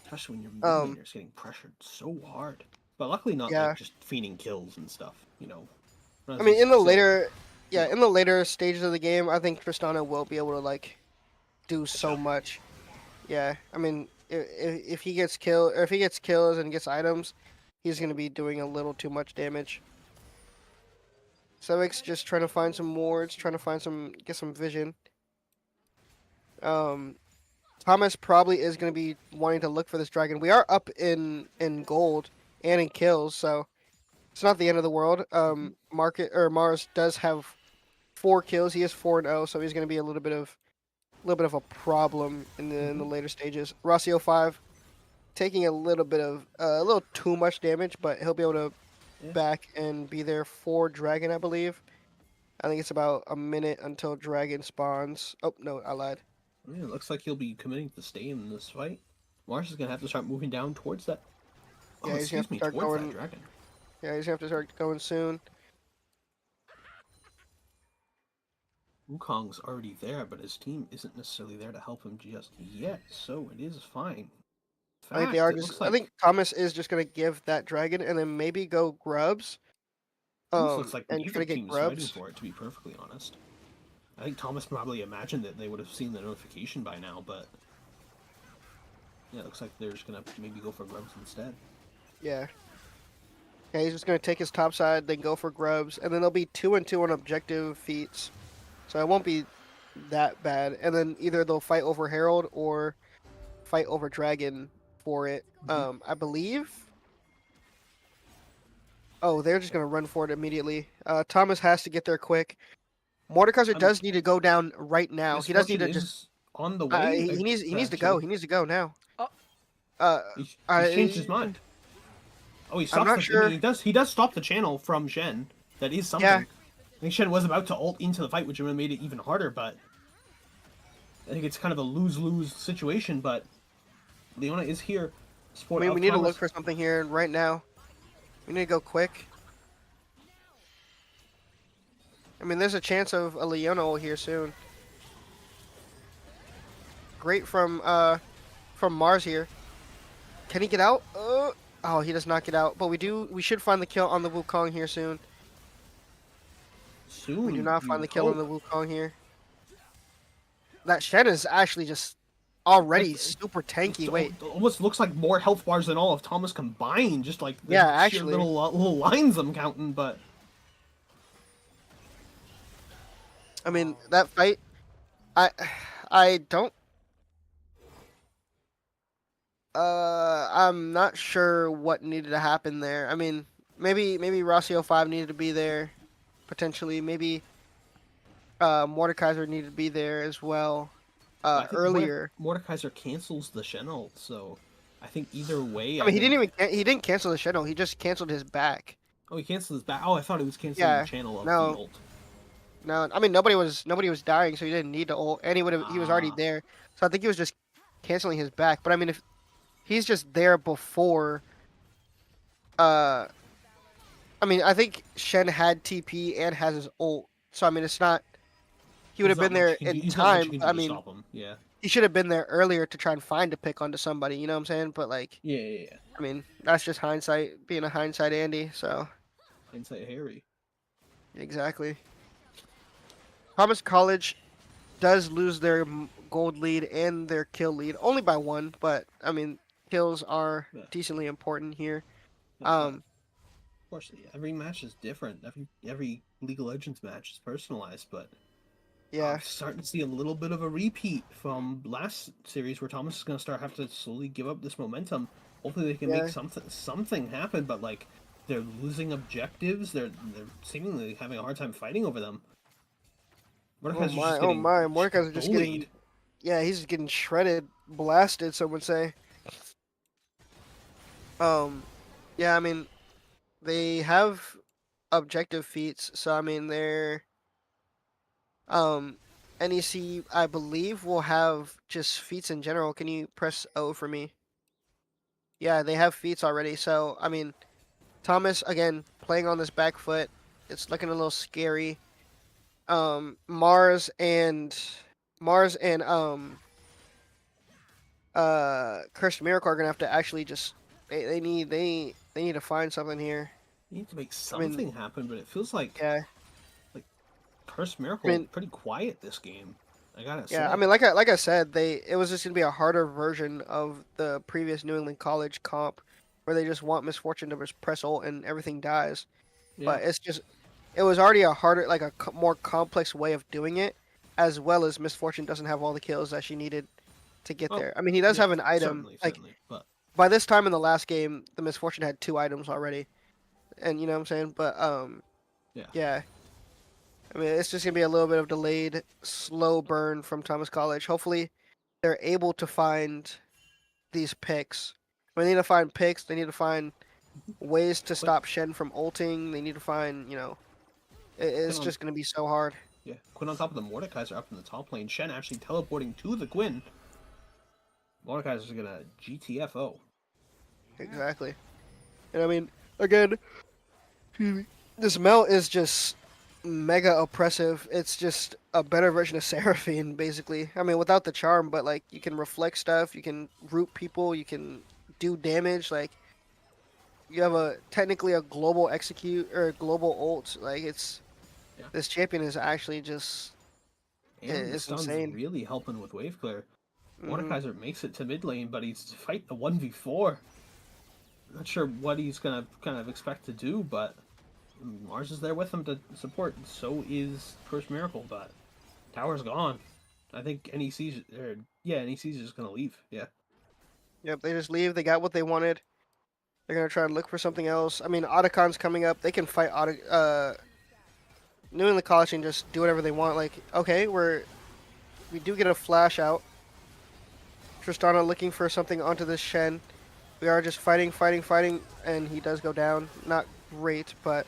Especially when your mid laner's getting pressured so hard. But luckily not like just feeding kills and stuff, I mean, in the later stages of the game, I think Tristana will be able to like do so much. Yeah, I mean, if he gets killed, or if he gets kills and gets items, he's gonna be doing a little too much damage. Sevix just trying to find some wards, trying to get some vision. Thomas probably is going to be wanting to look for this dragon. We are up in gold and in kills, so it's not the end of the world. Mars does have 4 kills. He is 4-0, so he's going to be a little bit of a problem in the later stages. Rossio 5 taking a little too much damage, but he'll be able to back and be there for dragon, I believe. I think it's about a minute until Dragon spawns. Oh no, I lied. Yeah, it looks like he'll be committing to stay in this fight. Mars is gonna have to start moving down towards that. Oh, Yeah, he's gonna have excuse to me, start towards that going. dragon. Yeah, he's gonna have to start going soon. Wukong's already there, but his team isn't necessarily there to help him just yet, so it is fine. I think they Fact, are it just. looks I think like Thomas is just gonna give that dragon and then maybe go grubs. almost looks like And try neither to get team is fighting grubs. for it. To be perfectly honest, I think Thomas probably imagined that they would have seen the notification by now, but yeah, it looks like they're just gonna maybe go for grubs instead. Yeah. Yeah, he's just gonna take his top side, then go for grubs, and then they'll be 2-2 on objective feats, so it won't be that bad. And then either they'll fight over Herald or fight over Dragon for it. I believe. Oh, they're just gonna run for it immediately. Thomas has to get there quick. Mordekaiser I mean, does need to go down right now. He does need Misfortune to just. is on the way. He needs to go. Actually, He needs to go now. Oh. he's changed his mind. Oh, he stops not the. I sure. mean, he does stop the channel from Shen. That is something. Yeah. I think Shen was about to ult into the fight, which would have made it even harder, but I think it's kind of a lose-lose situation. But Leona is here. I Support mean, of we need to Thomas. look for something here right now. We need to go quick. I mean, there's a chance of a Leona ult here soon. Great from Mars here. Can he get out? Oh, he does not get out. But we should find the kill on the Wukong here soon. Soon. We do not you find the would kill on hope. the Wukong here. That Shen is actually just already Like, super tanky. It Wait, almost looks like more health bars than all of Thomas combined. Just like the Yeah, sheer actually. little lines I'm counting, but I mean that fight. I don't. I'm not sure what needed to happen there. I mean, maybe Rossio 5 needed to be there, potentially. Maybe Mordekaiser needed to be there as well. I think Earlier. Mordekaiser cancels the Shen ult, so I think either way. I mean, think... he didn't cancel the Shadow. He just canceled his back. Oh, he canceled his back. Oh, I thought he was canceling Yeah, the channel of no. the ult. No, I mean nobody was dying, so he didn't need to ult, and he was already Ah. there. So I think he was just canceling his back. But I mean, if he's just there before, I mean, I think Shen had TP and has his ult. So I mean, it's not. He would have There's been not there much you can in do- there's not much time. you can do I to mean, stop him. Yeah. he should have been there earlier to try and find a pick onto somebody. You know what I'm saying? But like, Yeah. I mean, that's just hindsight, being a hindsight Andy. So Hindsight Harry. exactly. Thomas College does lose their gold lead and their kill lead only by one, but I mean, kills are Yeah. decently important here. Of course, every match is different. Every League of Legends match is personalized, but Yeah, I'm starting to see a little bit of a repeat from last series where Thomas is going to start have to slowly give up this momentum. Hopefully, they can Yeah. make something happen, but like they're losing objectives. They're seemingly having a hard time fighting over them. Mordekaiser's just oh getting my, Mordekaiser just getting, bullied. yeah, he's just getting shredded, blasted. Some would say. Yeah, I mean, they have objective feats, so I mean they're NEC, I believe, will have just feats in general. Can you press O for me? Yeah, they have feats already. So I mean, Thomas again playing on this back foot. It's looking a little scary. Mars and Cursed Miracle are gonna have to actually just they need to find something here. You need to make I mean, something happen, but it feels like Yeah, Cursed Miracle I mean- pretty quiet this game. I gotta say. yeah. I mean, like I said, it was just gonna be a harder version of the previous New England College comp, where they just want Misfortune to just press ult and everything dies. yeah. But it was already a harder, like more complex way of doing it, as well as Misfortune doesn't have all the kills that she needed to get Oh, there. I mean, he does yeah, have an item. certainly, but By this time in the last game, the Misfortune had 2 items already, and you know what I'm saying. But yeah. I mean, it's just gonna be a little bit of delayed, slow burn from Thomas College. Hopefully, they're able to find these picks. They need to find picks. They need to find ways to stop Shen from ulting. They need to find, It's Quinn on, just gonna be so hard. yeah, Quinn on top of the Mordekaiser up in the top lane. Shen actually teleporting to the Quinn. Mordekaiser's gonna GTFO. Exactly. And I mean, again, excuse me, this melt is just mega oppressive. It's just a better version of Seraphine, basically. I mean, without the charm, but like you can reflect stuff, you can root people, you can do damage. Like you have a technically a global execute or a global ult. Like it's Yeah. this champion is actually just And the it's stun's insane. really helping with wave clear. Hmm. Mordekaiser makes it to mid lane, but he's fighting the 1v4. Not sure what he's gonna kind of expect to do, but Mars is there with him to support. So is First Miracle, but tower's gone. I think NEC's or yeah, NEC's just gonna leave. Yeah. Yep, they just leave. They got what they wanted. They're gonna try to look for something else. I mean, Otacon's coming up. They can fight New England College and just do whatever they want. Like, okay, we do get a flash out. Tristana looking for something onto this Shen. We are just fighting, fighting, fighting, and he does go down. Not great, but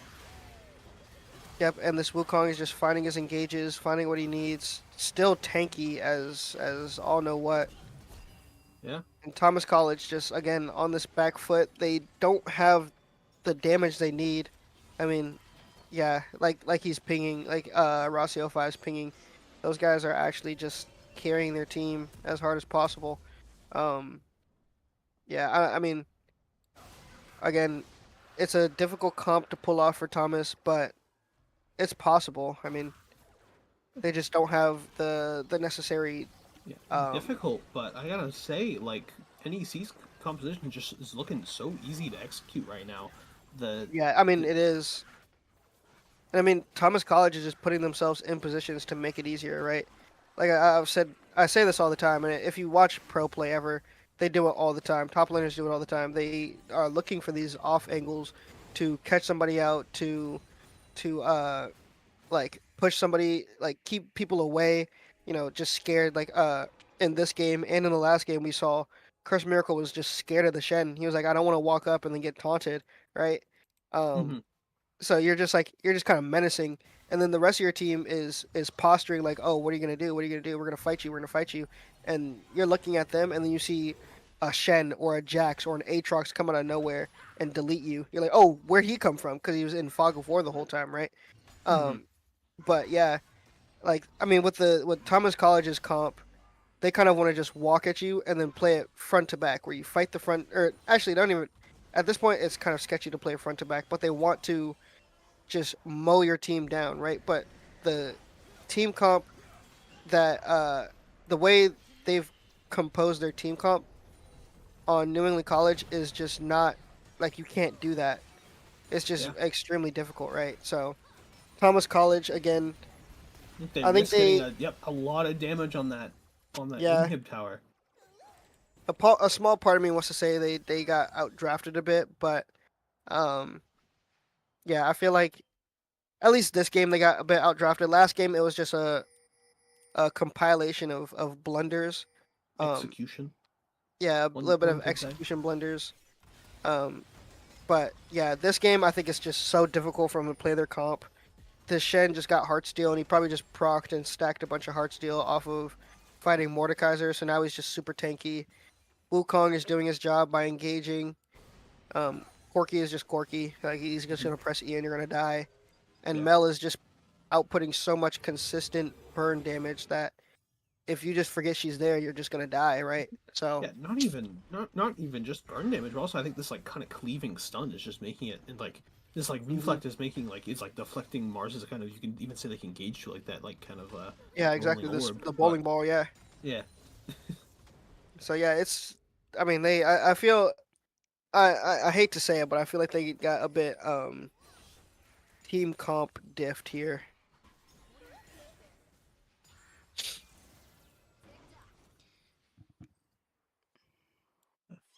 yep. And this Wukong is just finding his engages, finding what he needs. Still tanky as all know what. Yeah. And Thomas College just again on this back foot. They don't have the damage they need. I mean, yeah, like he's pinging, like Rossio 5 is pinging. Those guys are actually just carrying their team as hard as possible. Um, yeah, I mean, again, it's a difficult comp to pull off for Thomas, but it's possible. I mean, they just don't have the necessary. Yeah. Um, Difficult, but I gotta say, like NEC's composition just is looking so easy to execute right now. The, yeah, I mean the it is. I mean, Thomas College is just putting themselves in positions to make it easier, right? Like I've said, I say this all the time, and if you watch pro play ever, they do it all the time. Top laners do it all the time. They are looking for these off angles to catch somebody out, to like push somebody, like keep people away. You know, just scared. Like in this game and in the last game, we saw Curse Miracle was just scared of the Shen. He was like, I don't want to walk up and then get taunted, right? Um, Mhm. so you're just like you're just kind of menacing, and then the rest of your team is posturing like, oh, what are you gonna do, what are you gonna do, we're gonna fight you, we're gonna fight you. And you're looking at them, and then you see a Shen or a Jax or an Aatrox come out of nowhere and delete you. You're like, oh, where'd he come from? Because he was in fog of war the whole time, right? Mhm. um but yeah, like I mean with Thomas College's comp, they kind of want to just walk at you and then play it front to back, where you fight the front, or actually don't even, at this point it's kind of sketchy to play front to back, but they want to just mow your team down, right? But the team comp that the way they've composed their team comp on New England College is just not, like, you can't do that. It's just Yeah. extremely difficult, right? So Thomas College again, They I think risk getting they, a lot of damage on that yeah, inhib tower. a small part of me wants to say they got outdrafted a bit, but um yeah, I feel like at least this game they got a bit outdrafted. Last game it was just a compilation of blunders. Um, Execution. yeah, a One little bit one of could say. execution blunders. Um, but yeah, this game I think it's just so difficult for them to play their comp. This Shen just got Heartsteel, and he probably just procced and stacked a bunch of Heartsteel off of fighting Mordekaiser, so now he's just super tanky. Wukong is doing his job by engaging. Corki is just Corki. Like, he's just Mhm. gonna press E and you're gonna die. And Yeah. Mel is just outputting so much consistent burn damage that if you just forget she's there, you're just gonna die, right? So Yeah, not even just burn damage, but also I think this like kind of cleaving stun is just making it, and like this like mhm. reflect is making like it's like deflecting Mars is kind of, you can even say like engage to like that like kind of Yeah, rolling exactly. This orb. the But bowling ball, yeah. yeah, So yeah, it's. I mean, I feel. I hate to say it, but I feel like they got a bit team comp diffed here.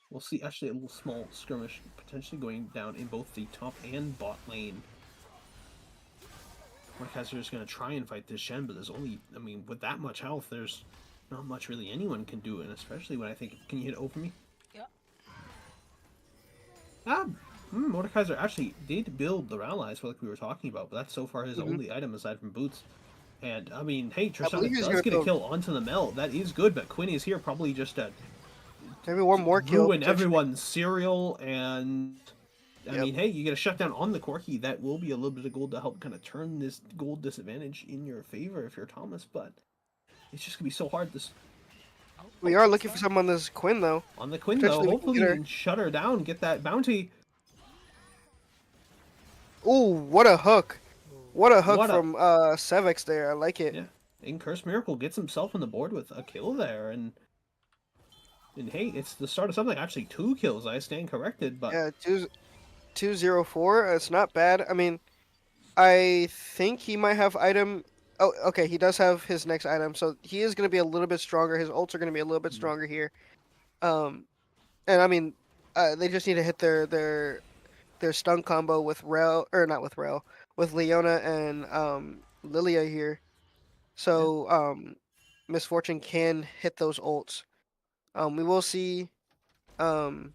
we'll see. Actually, a little small skirmish potentially going down in both the top and bot lane. Mordekaiser is going to try and fight this Shen, but there's only, I mean, with that much health, there's not much really anyone can do, and especially when I think, can you hit over me? Yeah. Ah, Mordekaiser actually did build the Rallies like we were talking about, but that's so far his Hmm. only item aside from boots. And I mean, hey, I believe Tristana he's does gonna get a build kill onto the Mel. That is good, but Quinn is here probably just to maybe one more kill ruin potentially. everyone's cereal. And I Yep. mean, hey, you get a shutdown on the Corki. That will be a little bit of gold to help kind of turn this gold disadvantage in your favor if you're Thomas. But it's just gonna be so hard. This Oh, We are what's looking for that? someone on this Quinn though. on the Quinn though. Potentially we can Hopefully get you her. can shut her down, get that bounty. Ooh, what a hook! Ooh. What a hook What a from Sevex there. I like it. yeah. And Curse Miracle gets himself on the board with a kill there, and hey, it's the start of something. Actually, 2 kills. I stand corrected, but Yeah, 204. It's not bad. I mean, I think he might have item. Oh, okay. He does have his next item, so he is going to be a little bit stronger. His ults are going to be a little bit mm, stronger here. Um, and I mean, they just need to hit their stun combo with Rel, or not with Rel, with Leona and Lilia here. yeah. So Misfortune can hit those ults. We will see um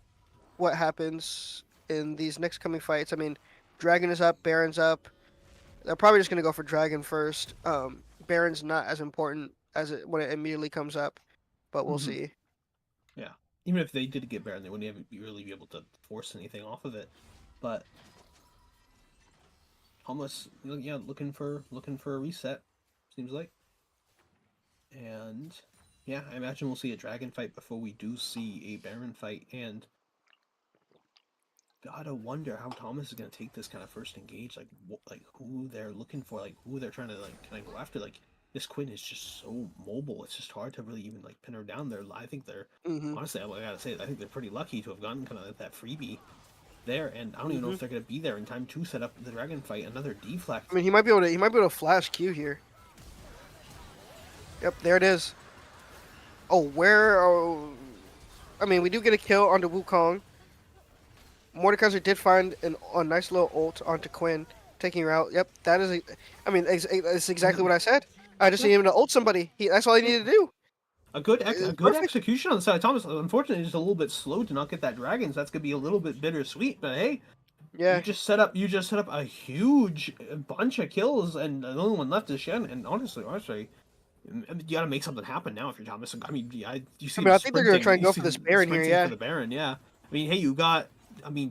what happens in these next coming fights. I mean, Dragon is up, Baron's up. They're probably just gonna go for Dragon first. Baron's not as important as it when it immediately comes up, but we'll hmm see. Yeah. Even if they did get Baron, they wouldn't really be able to force anything off of it. But Thomas, yeah, looking for a reset. Seems like. And yeah, I imagine we'll see a dragon fight before we do see a Baron fight. And gotta wonder how Thomas is gonna take this kind of first engage, like who they're looking for, like who they're trying to like kind of go after. Like this Quinn is just so mobile; it's just hard to really even like pin her down. There, I think they're Mhm. honestly, I gotta say, I think they're pretty lucky to have gotten kind of that freebie there, and I don't even know Mhm. if they're gonna be there in time to set up the dragon fight. Another deflect. I mean, he might be able to flash Q here. Yep, there it is. Oh, where? Oh, I mean, we do get a kill onto Wukong. Mordekaiser did find a nice little ult onto Quinn, taking her out. Yep, that is. I mean, it's exactly what I said. I just Yeah, need him to ult somebody. That's all he yeah. needed to do. A It's good perfect. execution on the side of Thomas. Unfortunately, just a little bit slow to not get that dragon, so that's gonna be a little bit bittersweet. But hey, Yeah. you just set up a huge bunch of kills, and the only one left is Shen. And honestly, I mean, you gotta make something happen now if you're Thomas. I mean, yeah, you I see mean, him I think they're gonna try sprinting. and You go see for this him Baron here. sprinting for Yeah. the Baron. Yeah, I mean, hey, you got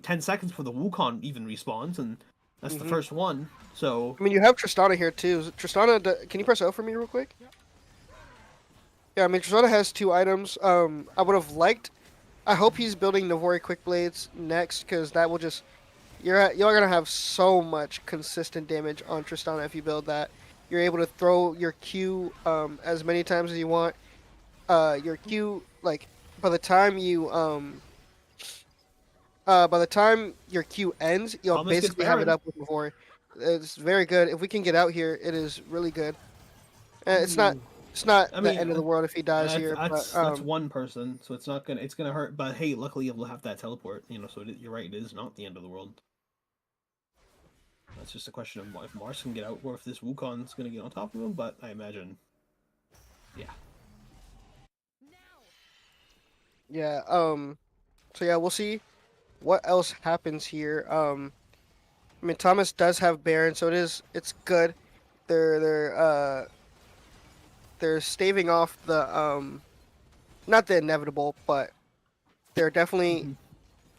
10 seconds before the Wukong even respawns, and that's the Hmm. first one. So I mean, you have Tristana here too. Tristana, can you press O for me real quick? Yep. Yeah. I mean, Tristana has 2 items. I would have liked. I hope he's building Navori Quick Blades next, because that will just you're gonna have so much consistent damage on Tristana if you build that. You're able to throw your Q as many times as you want. Your Q, like, by the time you by the time your Q ends, you'll Thomas gets basically have it Baron. up with Navori. It's very good. If we can get out here, it is really good. It's not Ooh. it's not I the mean, end of the world if he dies that's here, but that's one person, so it's gonna hurt. But hey, luckily you'll have that teleport. So you're right, it is not the end of the world. That's just a question of if Mars can get out or if this Wukong's gonna get on top of him. But I imagine, yeah. yeah. So yeah, we'll see what else happens here. I mean, Thomas does have Baron, so it's good. They're they're staving off the not the inevitable, but they're definitely hmm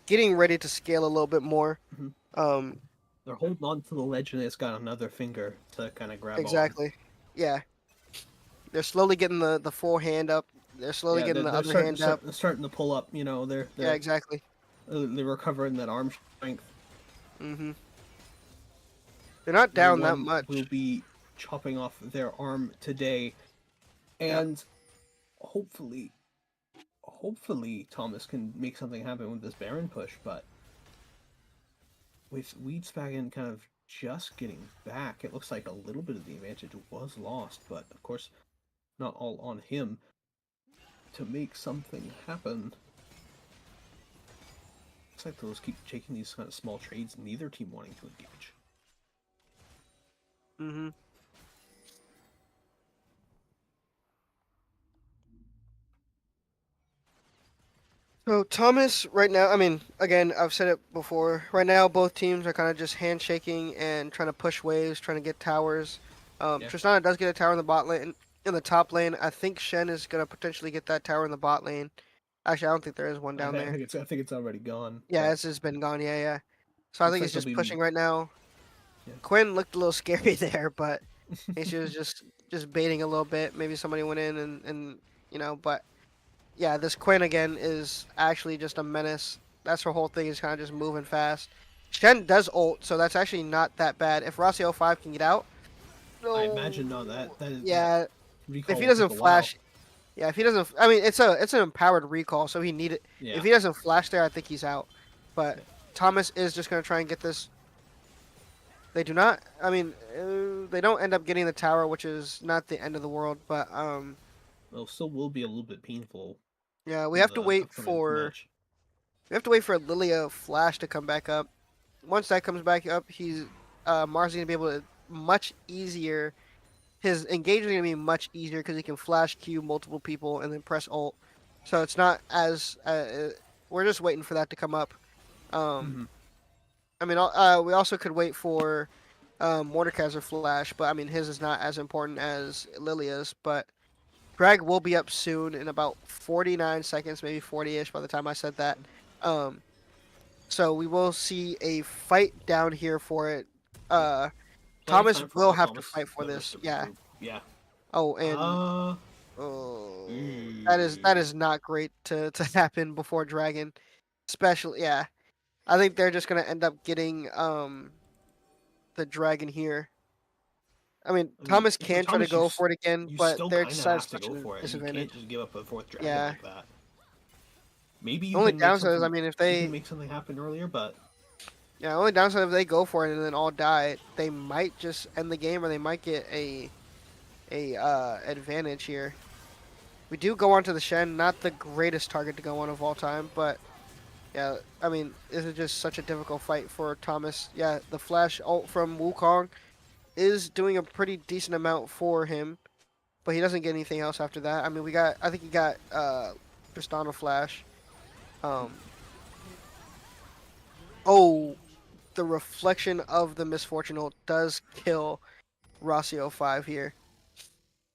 getting ready to scale a little bit more. hmm Um, They're holding on to the ledge and it's got another finger to kind of grab on. exactly. Yeah, they're slowly getting the full hand up. They're slowly Yeah, getting they're, the they're other starting hand up. starting to pull up. They're Yeah, they're exactly. they're recovering that arm strength. Mhm. They're not No down that one will much. be chopping off their arm today, Yep. and hopefully, hopefully Thomas can make something happen with this Baron push. But with Weedspagan kind of just getting back, it looks like a little bit of the advantage was lost. But of course, not all on him to make something happen. Looks like those keep taking these kind of small trades, neither team wanting to engage. Mhm. So Thomas, right now, I mean, again, I've said it before. Right now, both teams are kind of just handshaking and trying to push waves, trying to get towers. Yeah. Tristana does get a tower in the bot lane, in the top lane. I think Shen is gonna potentially get that tower in the bot lane. Actually, I don't think there is one down there. I think it's already gone. Yeah, But it's just been gone. Yeah, yeah. So I looks think like he's they'll just be. pushing right now. Yeah. Quinn looked a little scary there, but I think she was just baiting a little bit. Maybe somebody went in and but yeah, this Quinn again is actually just a menace. That's her whole thing is kind of just moving fast. Shen does ult, so that's actually not that bad. If Rossi 05 can get out, I imagine no no, that yeah. If recall he will take doesn't a while. flash, yeah, if he doesn't, I mean, it's an empowered recall, so he needed. If Yeah. he doesn't flash there, I think he's out. But Yeah. Thomas is just gonna try and get this. They do not. I mean, they don't end up getting the tower, which is not the end of the world. But Well, still will be a little bit painful yeah, we in have to the wait upcoming for match. Lilia Flash to come back up. Once that comes back up, he's Mars is gonna be able to much easier. His engage is gonna be much easier because he can flash Q multiple people and then press ult. So it's not as we're just waiting for that to come up. Um, Hmm. I mean, we also could wait for Mordekaiser Flash, but I mean his is not as important as Lilia's. But Drag will be up soon in about 49 seconds, maybe 40ish by the time I said that. Um, so we will see a fight down here for it. Uh, Plenty of Thomas time for will have to Thomas fight for the rest this. to Yeah. regroup. Yeah. Oh, and Uh. oh, mm, that is not great to happen before Dragon. Especially, yeah. I think they're just gonna end up getting the Dragon here. I mean, I mean, Thomas for can try to Thomas, go for it again, you but still they're kind just of at have to such go a for it. You can't disadvantage. just give up a fourth dragon Yeah. like that. Maybe The you only can make downside is, I something. mean, if You can they make something happen earlier, but yeah, only downside if they go for it and then all die, they might just end the game, or they might get a advantage here. We do go on to the Shen, not the greatest target to go on of all time, but yeah, I mean, this is just such a difficult fight for Thomas. Yeah, the flash ult from Wukong is doing a pretty decent amount for him, but he doesn't get anything else after that. I mean, I think he got Tristana flash. Um, oh, the reflection of the misfortune ult does kill Rossio 5 here.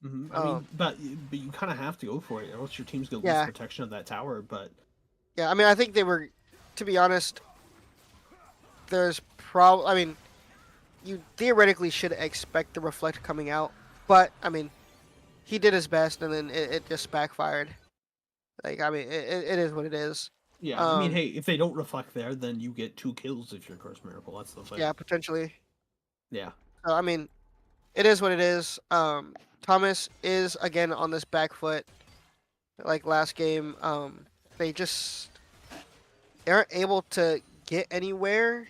I mean, but you kind of have to go for it, or else your team's gonna lose Yeah, protection of that tower. But yeah. I mean, I think they were, to be honest, there's I mean, you theoretically should expect the reflect coming out, but I mean, he did his best, and then it just backfired. Like, I mean, it is what it is. yeah, I mean, Um, hey, if they don't reflect there, then you get 2 kills if you're Curse Miracle. That's the thing. yeah, potentially. Yeah. So, I mean, it is what it is. Thomas is again on this back foot, like last game. They just they aren't able to get anywhere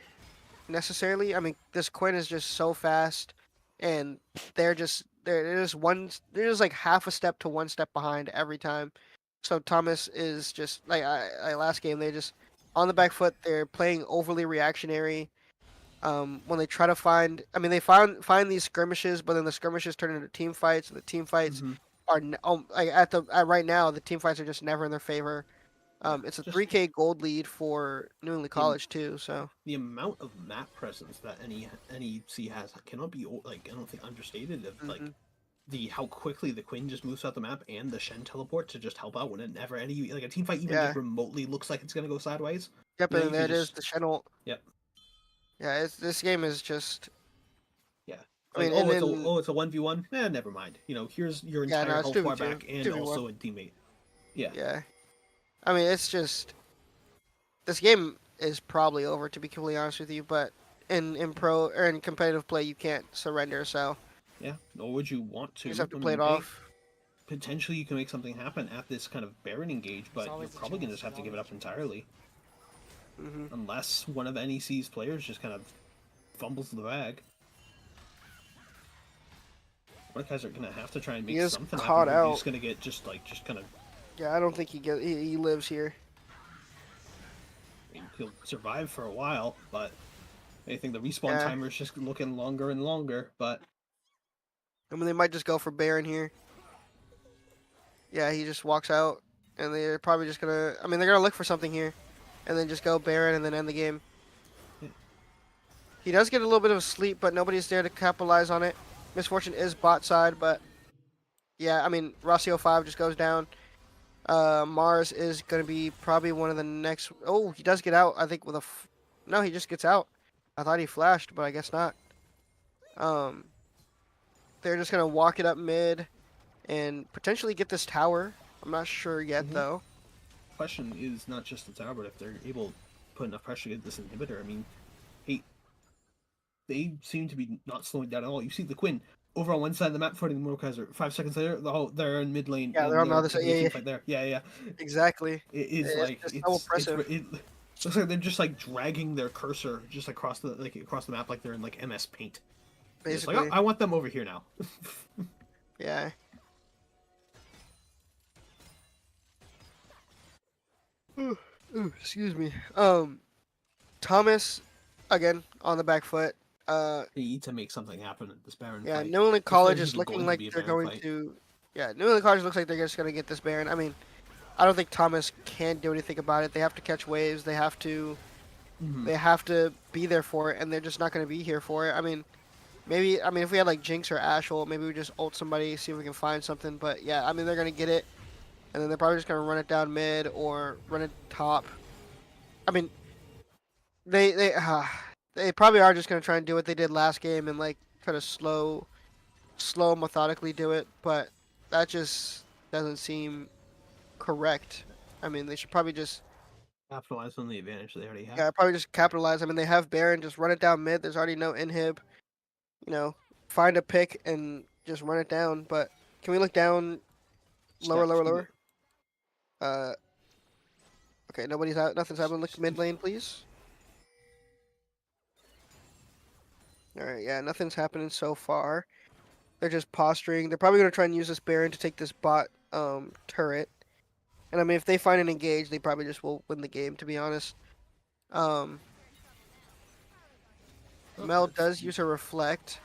necessarily. I mean, this Quinn is just so fast, and they're just like half a step to one step behind every time. So Thomas is just like last game they just on the back foot. They're playing overly reactionary. When they try to find, I mean, they find these skirmishes, but then the skirmishes turn into team fights, and the team fights Hmm. are like at right now the team fights are just never in their favor. Yeah. It's a Just 3K gold lead for New England the College too. So the amount of map presence that any NEC has cannot be like I don't think understated. Of like hmm the how quickly the Queen just moves out the map and the Shen teleport to just help out when it never any like a team fight even just yeah, remotely looks like it's gonna go sideways. yep, You know, and you there can it is, just the Channel. yep. Yeah, this game is just. Yeah. I Like, mean, and then oh, it's a 1v1. Eh, never mind. You know, here's your yeah, no, entire it's health two v bar two, back and two v one. also a teammate. Yeah. Yeah, I mean, it's just this game is probably over to be completely honest with you. But in pro or in competitive play, you can't surrender. So Yeah. Nor would you want you just to. have to I play mean, it hey, off. potentially you can make something happen at this kind of Baron engage, There's but you're always a probably gonna chance. just have There's to give it always up a chance. entirely. hmm Unless one of NEC's players just kind of fumbles the bag. Mordekaiser are gonna have to try and He make is something happen, caught or he's out. just gonna get just kind of. Yeah, I don't think he lives here. I mean, he'll survive for a while, but I think the respawn Yeah, timer is just looking longer and longer. But I mean they might just go for Baron here. Yeah, he just walks out. and they're probably just gonna. I mean, they're gonna look for something here, and then just go Baron and then end the game. Yeah. He does get a little bit of sleep, but nobody's there to capitalize on it. Misfortune is bot side, but yeah, I mean, Rossio 5 just goes down. Mars is going to be probably one of the next. Oh, he does get out, I think, with a. No, he just gets out. I thought he flashed, but I guess not. Um, they're just going to walk it up mid and potentially get this tower. I'm not sure yet, Mhm. though. Question is not just the tower, but if they're able to put enough pressure to get this inhibitor. I mean, they seem to be not slowing down at all. You see the Quinn over on one side of the map fighting the Mordekaiser. 5 seconds later, they're in mid lane Yeah, they're and on the they're other side. Yeah, making yeah, a fight there. Yeah. exactly. It is It's like just so impressive, it looks like they're just like dragging their cursor just across the map like they're in like MS Paint. It's like, basically. oh, I want them over here now. Yeah. Ooh, excuse me. Thomas, again on the back foot. They need to make something happen at this Baron Yeah, fight. New England If College there's is even looking going to like be a they're Baron going fight. to. Yeah, New England College looks like they're just going to get this Baron. I mean, I don't think Thomas can do anything about it. They have to catch waves. They have to. Mhm. They have to be there for it, and they're just not going to be here for it. I mean, maybe. I mean, if we had like Jinx or Ashel, maybe we just ult somebody, see if we can find something. But yeah, I mean, they're going to get it, and then they're probably just going to run it down mid or run it top. I mean, they probably are just going to try and do what they did last game and like try to slow methodically do it, but that just doesn't seem correct. I mean, they should probably just Capitalize on the advantage they already have. yeah, probably just capitalize. I mean, they have Baron, just run it down mid. There's already no inhib. You know, find a pick and just run it down. But can we look down lower, Steps lower, to lower? Uh, okay, nobody's out. Nothing's happening. Look mid lane, please. All right, yeah, nothing's happening so far. They're just posturing. They're probably gonna try and use this Baron to take this bot turret. And I mean, if they find an engage, they probably just will win the game. To be honest, um, Mel does use her reflect.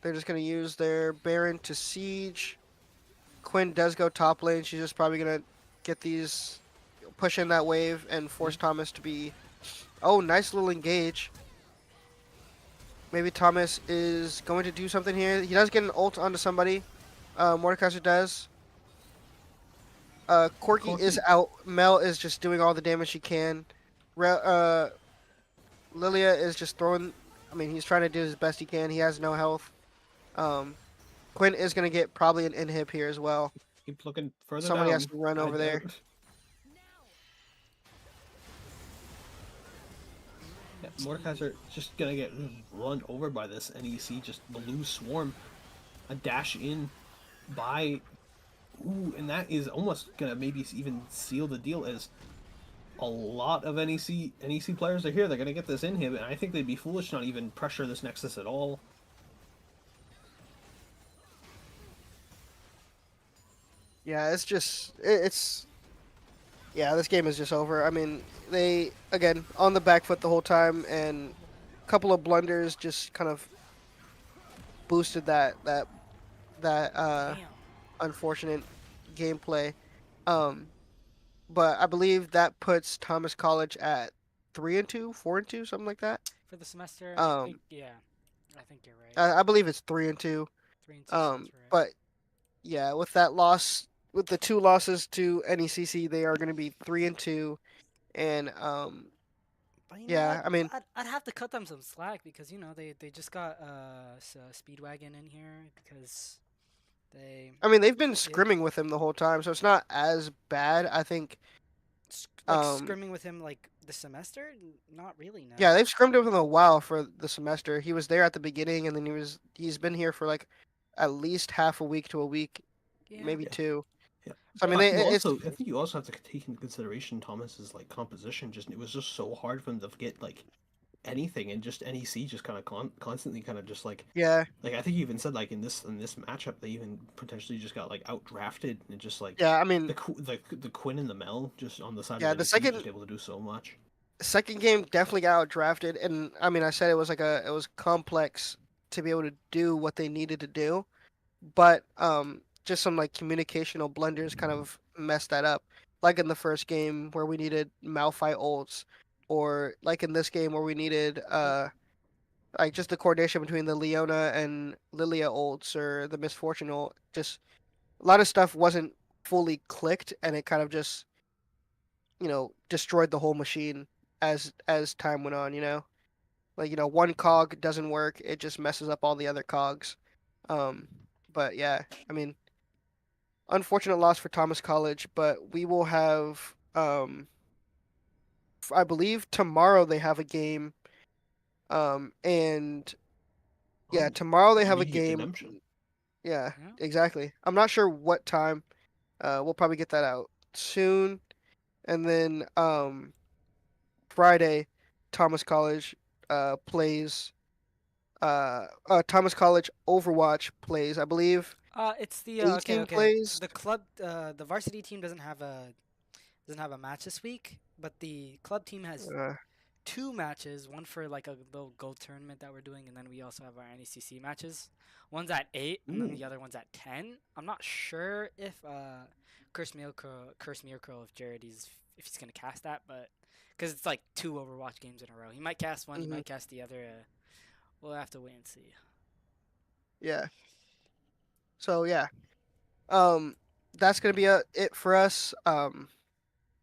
They're just gonna use their Baron to siege. Quinn does go top lane. She's just probably gonna get these, push in that wave and force Thomas to be. Oh, nice little engage. Maybe Thomas is going to do something here. He does get an ult onto somebody. Mordekaiser does. Corky is out. Mel is just doing all the damage she can. Lilia is just throwing. I mean, he's trying to do his best he can. He has no health. Quinn is going to get probably an inhib here as well. Keep looking further Somebody down. has to run over there. Yeah, Mordekaiser just gonna get run over by this NEC just blue swarm. A dash in by ooh, and that is almost gonna maybe even seal the deal as a lot of NEC players are here. They're gonna get this inhib, and I think they'd be foolish not even pressure this Nexus at all. Yeah, it's just it's. Yeah, this game is just over. I mean, they again on the back foot the whole time, and a couple of blunders just kind of boosted that Damn. unfortunate gameplay. Um, but I believe that puts Thomas College at 3-2, 4-2, something like that. For the semester, I think, yeah. I think you're right. I believe it's 3-2. 3 and 2 sounds right. But yeah, with that loss, with the two losses to NECC, they are going to be 3-2, and But you know yeah, what? I mean, I'd have to cut them some slack because you know they just got Speedwagon in here because they they've been scrimming with him the whole time, so it's not as bad. I think. like scrimming with him like the semester. Not really, no. Yeah, they've scrimmed with him a while for the semester. He was there at the beginning, and then he's been here for like at least half a week to a week, Yeah. maybe two. Yeah. So, I mean, I think you also have to take into consideration Thomas's like composition. It was just so hard for him to get like anything, and just NEC just kind of constantly kind of just like yeah, I think you even said like in this matchup they even potentially just got like outdrafted and just like yeah. I mean, the Quinn and the Mel just on the side Yeah, of the NEC second- just able to do so much. second game definitely got outdrafted, and I mean, I said it was it was complex to be able to do what they needed to do, but just some like communicational blunders kind of mess that up. Like in the first game where we needed Malphite ults, or like in this game where we needed like just the coordination between the Leona and Lilia ults or the Misfortune ult. Just a lot of stuff wasn't fully clicked, and it kind of just destroyed the whole machine as time went on. Like one cog doesn't work, it just messes up all the other cogs. Um, but yeah, I mean, unfortunate loss for Thomas College, but we will have I believe tomorrow they have a game. And yeah, Oh, tomorrow they have a immediate game. redemption. Yeah, Yeah. exactly. I'm not sure what time. We'll probably get that out soon. And then Friday, Thomas College plays Thomas College Overwatch plays. I believe It's the A okay, team okay. plays. The club, the varsity team doesn't have a match this week, but the club team has Uh, two matches. One for like a little gold tournament that we're doing, and then we also have our NECC matches. One's at 8, and then Ooh. the other one's at 10. I'm not sure if Curse Miracle if Jared is if he's gonna cast that, but because it's like two Overwatch games in a row, he might cast one, he mhm, might cast the other. We'll have to wait and see. yeah. So yeah. Um, that's gonna be it for us.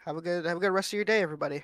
Have a good rest of your day, everybody.